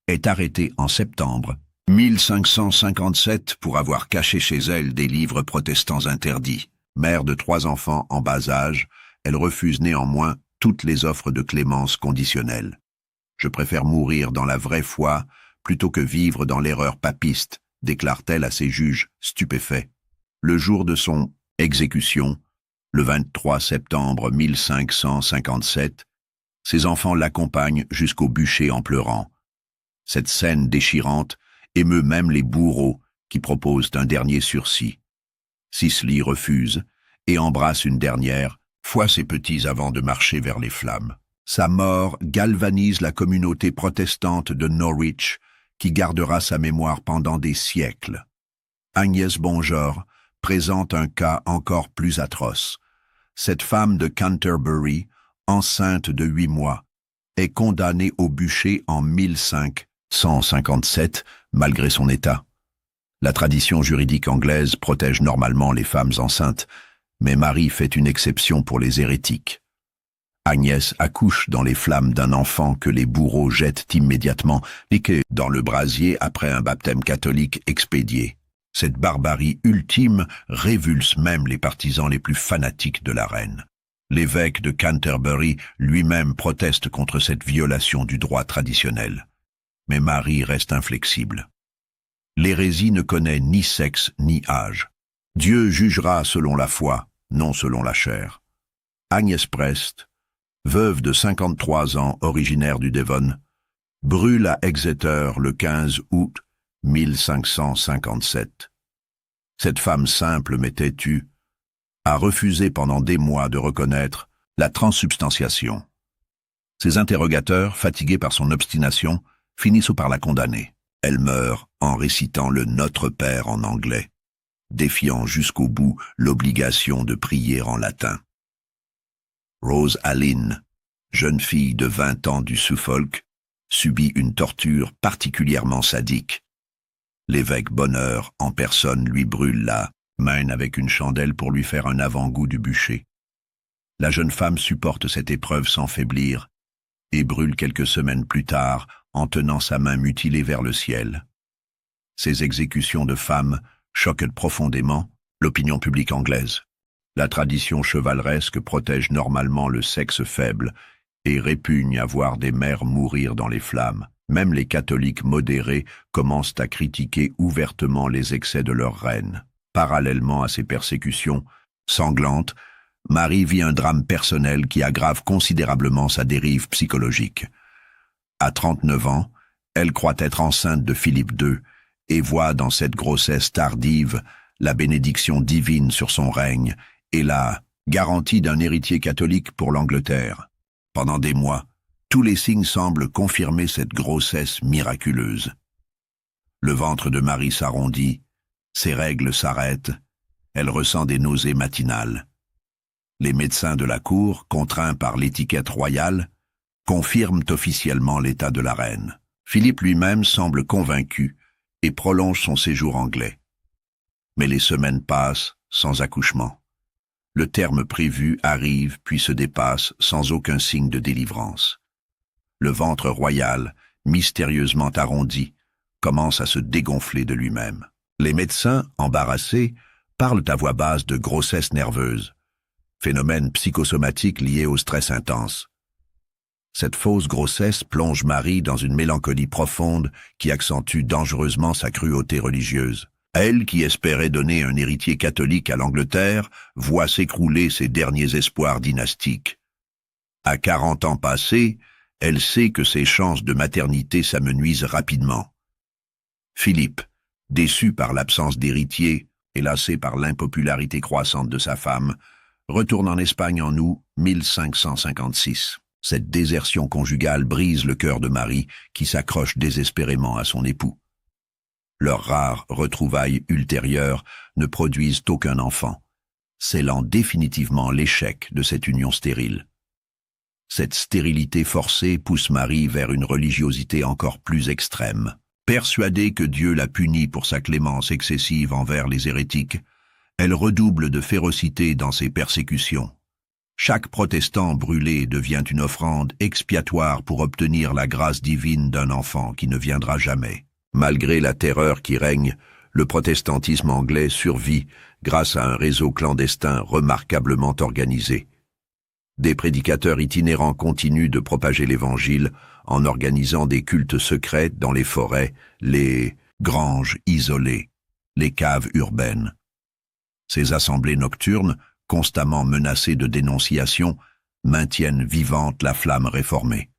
est arrêtée en septembre 1557 pour avoir caché chez elle des livres protestants interdits. Mère de 3 enfants en bas âge, elle refuse néanmoins toutes les offres de clémence conditionnelle. « Je préfère mourir dans la vraie foi plutôt que vivre dans l'erreur papiste », déclare-t-elle à ses juges stupéfaits. Le jour de son Exécution, le 23 septembre 1557. Ses enfants l'accompagnent jusqu'au bûcher en pleurant. Cette scène déchirante émeut même les bourreaux qui proposent un dernier sursis. Cicely refuse et embrasse une dernière fois ses petits avant de marcher vers les flammes. Sa mort galvanise la communauté protestante de Norwich, qui gardera sa mémoire pendant des siècles. Agnès Bonjour présente un cas encore plus atroce. Cette femme de Canterbury, enceinte de 8 mois, est condamnée au bûcher en 1557, malgré son état. La tradition juridique anglaise protège normalement les femmes enceintes, mais Marie fait une exception pour les hérétiques. Agnès accouche dans les flammes d'un enfant que les bourreaux jettent immédiatement et que dans le brasier après un baptême catholique expédié. Cette barbarie ultime révulse même les partisans les plus fanatiques de la reine. L'évêque de Canterbury lui-même proteste contre cette violation du droit traditionnel. Mais Marie reste inflexible. L'hérésie ne connaît ni sexe ni âge. Dieu jugera selon la foi, non selon la chair. Agnès Prest, veuve de 53 ans originaire du Devon, brûle à Exeter le 15 août 1557. Cette femme simple mais têtue a refusé pendant des mois de reconnaître la transsubstantiation. Ses interrogateurs, fatigués par son obstination, finissent par la condamner. Elle meurt en récitant le Notre Père en anglais, défiant jusqu'au bout l'obligation de prier en latin. Rose Allyn, jeune fille de 20 ans du Suffolk, subit une torture particulièrement sadique. L'évêque Bonheur en personne lui brûle la main avec une chandelle pour lui faire un avant-goût du bûcher. La jeune femme supporte cette épreuve sans faiblir et brûle quelques semaines plus tard en tenant sa main mutilée vers le ciel. Ces exécutions de femmes choquent profondément l'opinion publique anglaise. La tradition chevaleresque protège normalement le sexe faible et répugne à voir des mères mourir dans les flammes. Même les catholiques modérés commencent à critiquer ouvertement les excès de leur reine. Parallèlement à ces persécutions sanglantes, Marie vit un drame personnel qui aggrave considérablement sa dérive psychologique. À 39 ans, elle croit être enceinte de Philippe II et voit dans cette grossesse tardive la bénédiction divine sur son règne et la garantie d'un héritier catholique pour l'Angleterre. Pendant des mois, tous les signes semblent confirmer cette grossesse miraculeuse. Le ventre de Marie s'arrondit, ses règles s'arrêtent, elle ressent des nausées matinales. Les médecins de la cour, contraints par l'étiquette royale, confirment officiellement l'état de la reine. Philippe lui-même semble convaincu et prolonge son séjour anglais. Mais les semaines passent sans accouchement. Le terme prévu arrive puis se dépasse sans aucun signe de délivrance. Le ventre royal, mystérieusement arrondi, commence à se dégonfler de lui-même. Les médecins, embarrassés, parlent à voix basse de grossesse nerveuse, phénomène psychosomatique lié au stress intense. Cette fausse grossesse plonge Marie dans une mélancolie profonde qui accentue dangereusement sa cruauté religieuse. Elle, qui espérait donner un héritier catholique à l'Angleterre, voit s'écrouler ses derniers espoirs dynastiques. À 40 ans passés, elle sait que ses chances de maternité s'amenuisent rapidement. Philippe, déçu par l'absence d'héritier et lassé par l'impopularité croissante de sa femme, retourne en Espagne en août 1556. Cette désertion conjugale brise le cœur de Marie, qui s'accroche désespérément à son époux. Leurs rares retrouvailles ultérieures ne produisent aucun enfant, scellant définitivement l'échec de cette union stérile. Cette stérilité forcée pousse Marie vers une religiosité encore plus extrême. Persuadée que Dieu la punit pour sa clémence excessive envers les hérétiques, elle redouble de férocité dans ses persécutions. Chaque protestant brûlé devient une offrande expiatoire pour obtenir la grâce divine d'un enfant qui ne viendra jamais. Malgré la terreur qui règne, le protestantisme anglais survit grâce à un réseau clandestin remarquablement organisé. Des prédicateurs itinérants continuent de propager l'Évangile en organisant des cultes secrets dans les forêts, les granges isolées, les caves urbaines. Ces assemblées nocturnes, constamment menacées de dénonciation, maintiennent vivante la flamme réformée.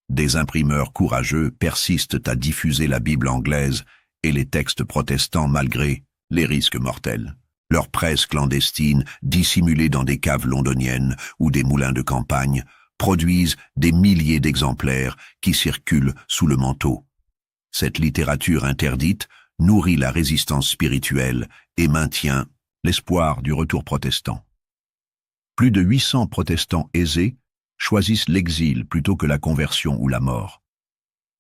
Des imprimeurs courageux persistent à diffuser la Bible anglaise et les textes protestants malgré les risques mortels. Leur presse clandestine, dissimulée dans des caves londoniennes ou des moulins de campagne, produisent des milliers d'exemplaires qui circulent sous le manteau. Cette littérature interdite nourrit la résistance spirituelle et maintient l'espoir du retour protestant. Plus de 800 protestants aisés choisissent l'exil plutôt que la conversion ou la mort.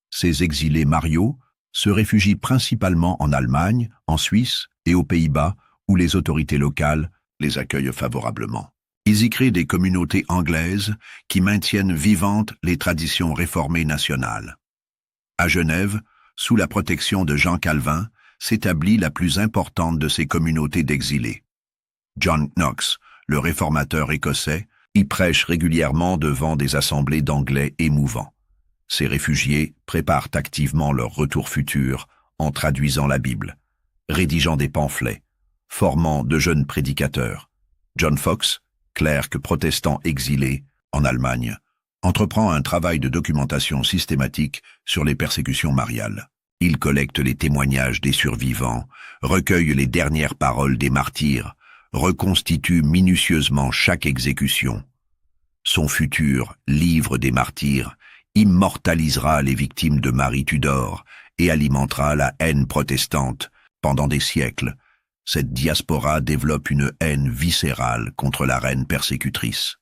Ces exilés mariaux se réfugient principalement en Allemagne, en Suisse et aux Pays-Bas, où les autorités locales les accueillent favorablement. Ils y créent des communautés anglaises qui maintiennent vivantes les traditions réformées nationales. À Genève, sous la protection de Jean Calvin, s'établit la plus importante de ces communautés d'exilés. John Knox, le réformateur écossais, y prêche régulièrement devant des assemblées d'anglais émouvants. Ces réfugiés préparent activement leur retour futur en traduisant la Bible, rédigeant des pamphlets, formant de jeunes prédicateurs. John Fox, clerc protestant exilé en Allemagne, entreprend un travail de documentation systématique sur les persécutions mariales. Il collecte les témoignages des survivants, recueille les dernières paroles des martyrs, reconstitue minutieusement chaque exécution. Son futur livre des martyrs immortalisera les victimes de Marie Tudor et alimentera la haine protestante pendant des siècles. Cette diaspora développe une haine viscérale contre la reine persécutrice.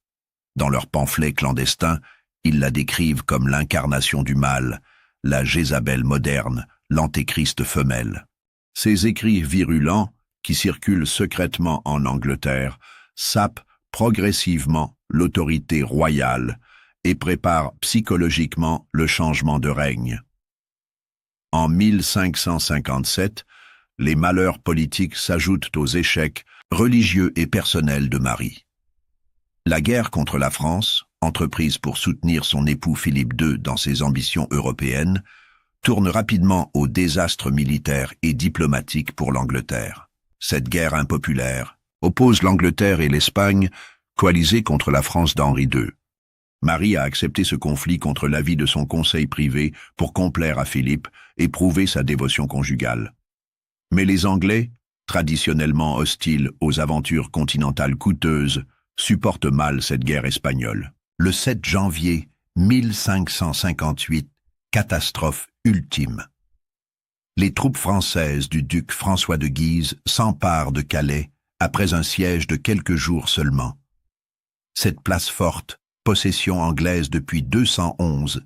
Dans leurs pamphlets clandestins, ils la décrivent comme l'incarnation du mal, la Jézabel moderne, l'antéchrist femelle. Ces écrits virulents, qui circulent secrètement en Angleterre, sapent progressivement l'autorité royale et préparent psychologiquement le changement de règne. En 1557, les malheurs politiques s'ajoutent aux échecs religieux et personnels de Marie. La guerre contre la France, entreprise pour soutenir son époux Philippe II dans ses ambitions européennes, tourne rapidement au désastre militaire et diplomatique pour l'Angleterre. Cette guerre impopulaire oppose l'Angleterre et l'Espagne, coalisées contre la France d'Henri II. Marie a accepté ce conflit contre l'avis de son conseil privé pour complaire à Philippe et prouver sa dévotion conjugale. Mais les Anglais, traditionnellement hostiles aux aventures continentales coûteuses, supportent mal cette guerre espagnole. Le 7 janvier 1558, catastrophe ultime. Les troupes françaises du duc François de Guise s'emparent de Calais après un siège de quelques jours seulement. Cette place forte, possession anglaise depuis 211,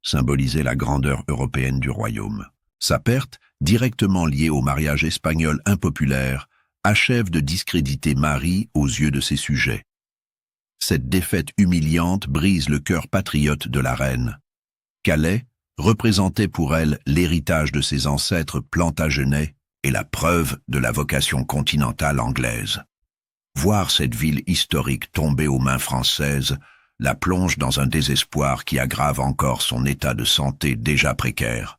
symbolisait la grandeur européenne du royaume. Sa perte, directement liée au mariage espagnol impopulaire, achève de discréditer Marie aux yeux de ses sujets. Cette défaite humiliante brise le cœur patriote de la reine. Calais représentait pour elle l'héritage de ses ancêtres plantagenets et la preuve de la vocation continentale anglaise. Voir cette ville historique tomber aux mains françaises la plonge dans un désespoir qui aggrave encore son état de santé déjà précaire.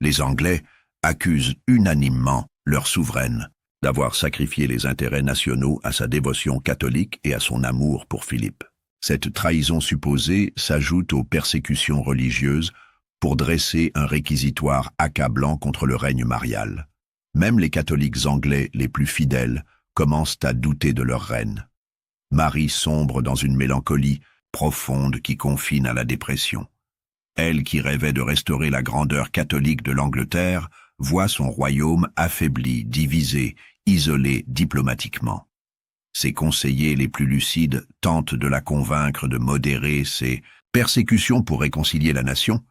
Les Anglais accusent unanimement leur souveraine d'avoir sacrifié les intérêts nationaux à sa dévotion catholique et à son amour pour Philippe. Cette trahison supposée s'ajoute aux persécutions religieuses pour dresser un réquisitoire accablant contre le règne marial. Même les catholiques anglais les plus fidèles commencent à douter de leur reine. Marie sombre dans une mélancolie profonde qui confine à la dépression. Elle qui rêvait de restaurer la grandeur catholique de l'Angleterre voit son royaume affaibli, divisé, isolé diplomatiquement. Ses conseillers les plus lucides tentent de la convaincre de modérer ses persécutions pour réconcilier la nation,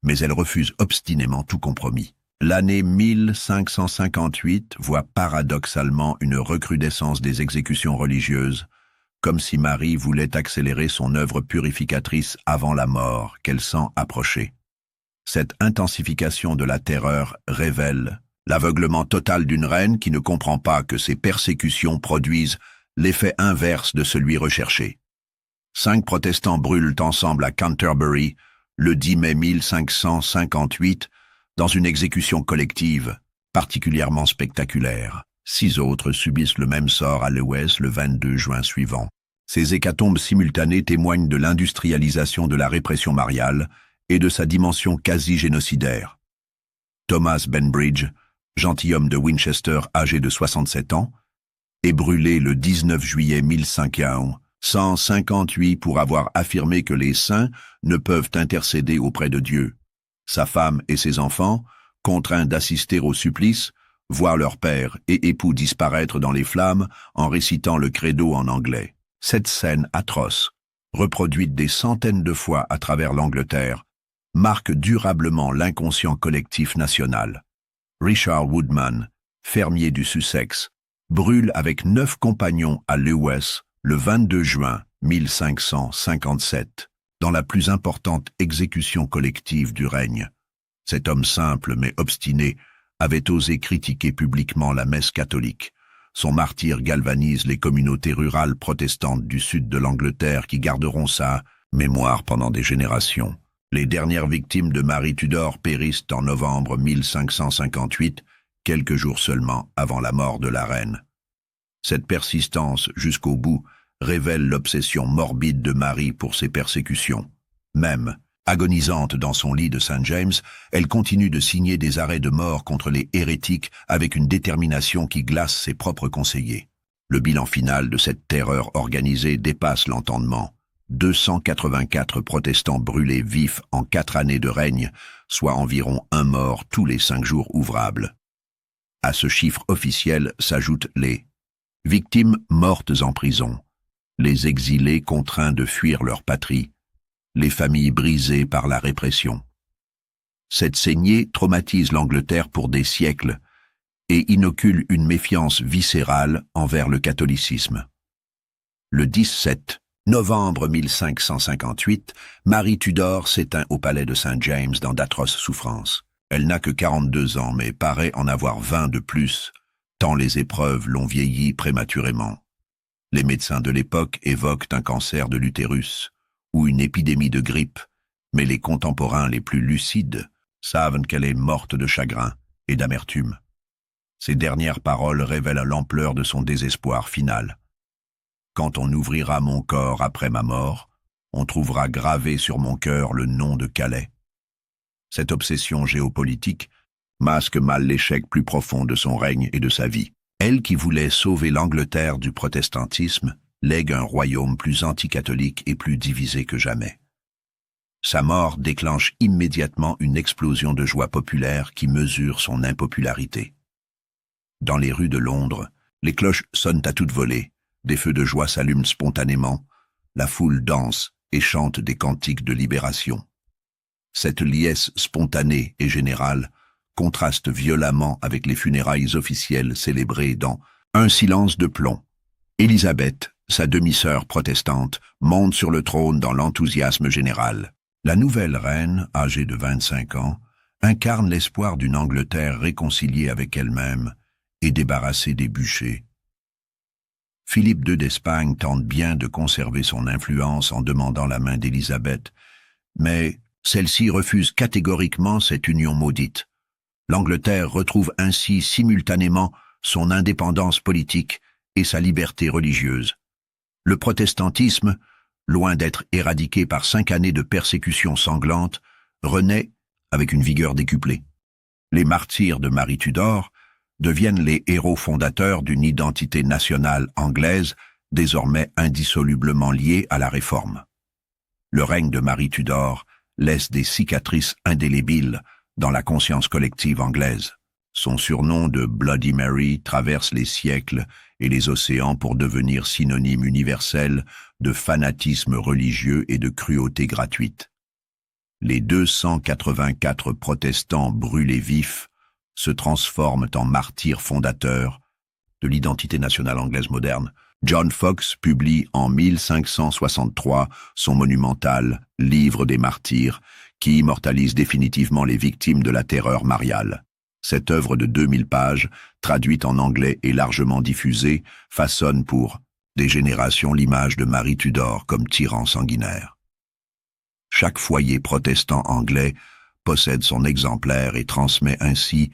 mais elle refuse obstinément tout compromis. L'année 1558 voit paradoxalement une recrudescence des exécutions religieuses, comme si Marie voulait accélérer son œuvre purificatrice avant la mort qu'elle sent approcher. Cette intensification de la terreur révèle l'aveuglement total d'une reine qui ne comprend pas que ses persécutions produisent l'effet inverse de celui recherché. 5 protestants brûlent ensemble à Canterbury le 10 mai 1558 dans une exécution collective particulièrement spectaculaire. 6 autres subissent le même sort à Lewes le 22 juin suivant. Ces hécatombes simultanées témoignent de l'industrialisation de la répression mariale et de sa dimension quasi-génocidaire. Thomas Benbridge, gentilhomme de Winchester âgé de 67 ans, est brûlé le 19 juillet 1558 pour avoir affirmé que les saints ne peuvent intercéder auprès de Dieu. Sa femme et ses enfants, contraints d'assister au supplice, voient leur père et époux disparaître dans les flammes en récitant le credo en anglais. Cette scène atroce, reproduite des centaines de fois à travers l'Angleterre, marque durablement l'inconscient collectif national. Richard Woodman, fermier du Sussex, brûle avec 9 compagnons à Lewes le 22 juin 1557, dans la plus importante exécution collective du règne. Cet homme simple mais obstiné avait osé critiquer publiquement la messe catholique. Son martyre galvanise les communautés rurales protestantes du sud de l'Angleterre qui garderont sa mémoire pendant des générations. Les dernières victimes de Marie Tudor périssent en novembre 1558, quelques jours seulement avant la mort de la reine. Cette persistance jusqu'au bout révèle l'obsession morbide de Marie pour ses persécutions. Même, agonisante dans son lit de St. James, elle continue de signer des arrêts de mort contre les hérétiques avec une détermination qui glace ses propres conseillers. Le bilan final de cette terreur organisée dépasse l'entendement. 284 protestants brûlés vifs en 4 années de règne, soit environ 1 mort tous les 5 jours ouvrables. À ce chiffre officiel s'ajoutent les victimes mortes en prison, les exilés contraints de fuir leur patrie, les familles brisées par la répression. Cette saignée traumatise l'Angleterre pour des siècles et inocule une méfiance viscérale envers le catholicisme. Le 17 novembre 1558, Marie Tudor s'éteint au palais de St. James dans d'atroces souffrances. Elle n'a que 42 ans, mais paraît en avoir 20 de plus, tant les épreuves l'ont vieilli prématurément. Les médecins de l'époque évoquent un cancer de l'utérus ou une épidémie de grippe, mais les contemporains les plus lucides savent qu'elle est morte de chagrin et d'amertume. Ces dernières paroles révèlent l'ampleur de son désespoir final. Quand on ouvrira mon corps après ma mort, on trouvera gravé sur mon cœur le nom de Calais. Cette obsession géopolitique masque mal l'échec plus profond de son règne et de sa vie. Elle qui voulait sauver l'Angleterre du protestantisme lègue un royaume plus anticatholique et plus divisé que jamais. Sa mort déclenche immédiatement une explosion de joie populaire qui mesure son impopularité. Dans les rues de Londres, les cloches sonnent à toute volée, des feux de joie s'allument spontanément, la foule danse et chante des cantiques de libération. Cette liesse spontanée et générale contraste violemment avec les funérailles officielles célébrées dans un silence de plomb. Élisabeth, sa demi-sœur protestante, monte sur le trône dans l'enthousiasme général. La nouvelle reine, âgée de 25 ans, incarne l'espoir d'une Angleterre réconciliée avec elle-même et débarrassée des bûchers. Philippe II d'Espagne tente bien de conserver son influence en demandant la main d'Élisabeth, mais celle-ci refuse catégoriquement cette union maudite. L'Angleterre retrouve ainsi simultanément son indépendance politique et sa liberté religieuse. Le protestantisme, loin d'être éradiqué par 5 années de persécutions sanglantes, renaît avec une vigueur décuplée. Les martyrs de Marie Tudor deviennent les héros fondateurs d'une identité nationale anglaise désormais indissolublement liée à la Réforme. Le règne de Marie Tudor laisse des cicatrices indélébiles dans la conscience collective anglaise. Son surnom de Bloody Mary traverse les siècles et les océans pour devenir synonyme universel de fanatisme religieux et de cruauté gratuite. Les 284 protestants brûlés vifs se transforment en martyrs fondateurs de l'identité nationale anglaise moderne. John Foxe publie en 1563 son monumental « Livre des martyrs » qui immortalise définitivement les victimes de la terreur mariale. Cette œuvre de 2000 pages, traduite en anglais et largement diffusée, façonne pour des générations l'image de Marie Tudor comme tyran sanguinaire. Chaque foyer protestant anglais possède son exemplaire et transmet ainsi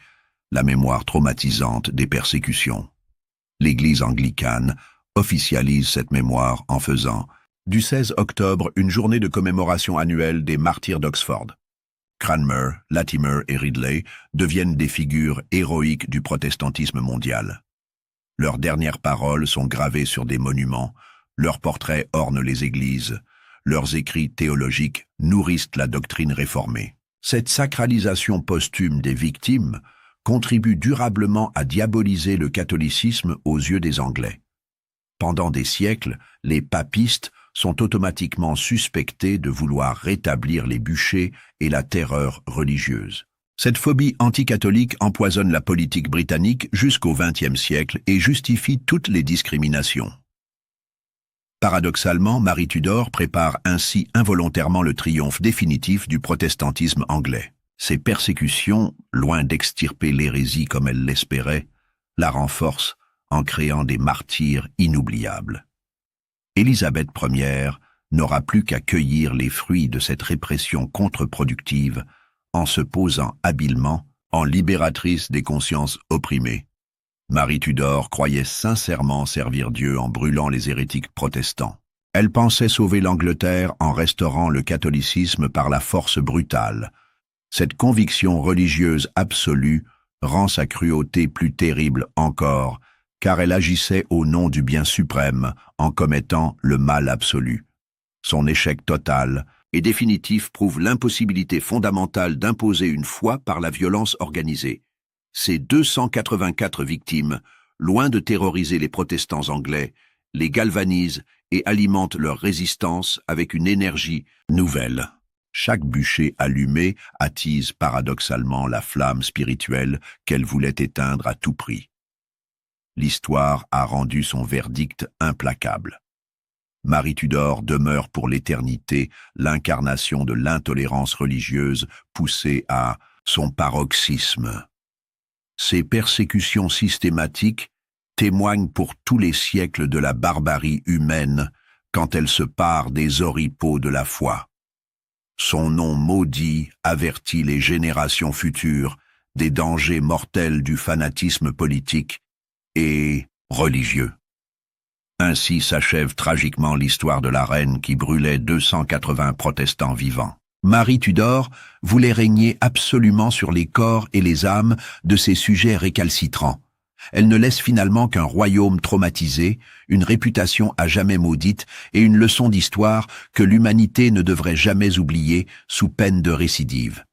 la mémoire traumatisante des persécutions. L'Église anglicane officialise cette mémoire en faisant du 16 octobre une journée de commémoration annuelle des martyrs d'Oxford. Cranmer, Latimer et Ridley deviennent des figures héroïques du protestantisme mondial. Leurs dernières paroles sont gravées sur des monuments, leurs portraits ornent les églises, leurs écrits théologiques nourrissent la doctrine réformée. Cette sacralisation posthume des victimes contribue durablement à diaboliser le catholicisme aux yeux des Anglais. Pendant des siècles, les papistes sont automatiquement suspectés de vouloir rétablir les bûchers et la terreur religieuse. Cette phobie anticatholique empoisonne la politique britannique jusqu'au XXe siècle et justifie toutes les discriminations. Paradoxalement, Marie Tudor prépare ainsi involontairement le triomphe définitif du protestantisme anglais. Ces persécutions, loin d'extirper l'hérésie comme elle l'espérait, la renforcent en créant des martyrs inoubliables. Élisabeth Ier n'aura plus qu'à cueillir les fruits de cette répression contre-productive en se posant habilement en libératrice des consciences opprimées. Marie Tudor croyait sincèrement servir Dieu en brûlant les hérétiques protestants. Elle pensait sauver l'Angleterre en restaurant le catholicisme par la force brutale. Cette conviction religieuse absolue rend sa cruauté plus terrible encore, car elle agissait au nom du bien suprême en commettant le mal absolu. Son échec total et définitif prouve l'impossibilité fondamentale d'imposer une foi par la violence organisée. Ces 284 victimes, loin de terroriser les protestants anglais, les galvanisent et alimentent leur résistance avec une énergie nouvelle. Chaque bûcher allumé attise paradoxalement la flamme spirituelle qu'elle voulait éteindre à tout prix. L'histoire a rendu son verdict implacable. Marie Tudor demeure pour l'éternité l'incarnation de l'intolérance religieuse poussée à son paroxysme. Ces persécutions systématiques témoignent pour tous les siècles de la barbarie humaine quand elle se pare des oripeaux de la foi. Son nom maudit avertit les générations futures des dangers mortels du fanatisme politique et religieux. Ainsi s'achève tragiquement l'histoire de la reine qui brûlait 280 protestants vivants. Marie Tudor voulait régner absolument sur les corps et les âmes de ses sujets récalcitrants. Elle ne laisse finalement qu'un royaume traumatisé, une réputation à jamais maudite et une leçon d'histoire que l'humanité ne devrait jamais oublier sous peine de récidive.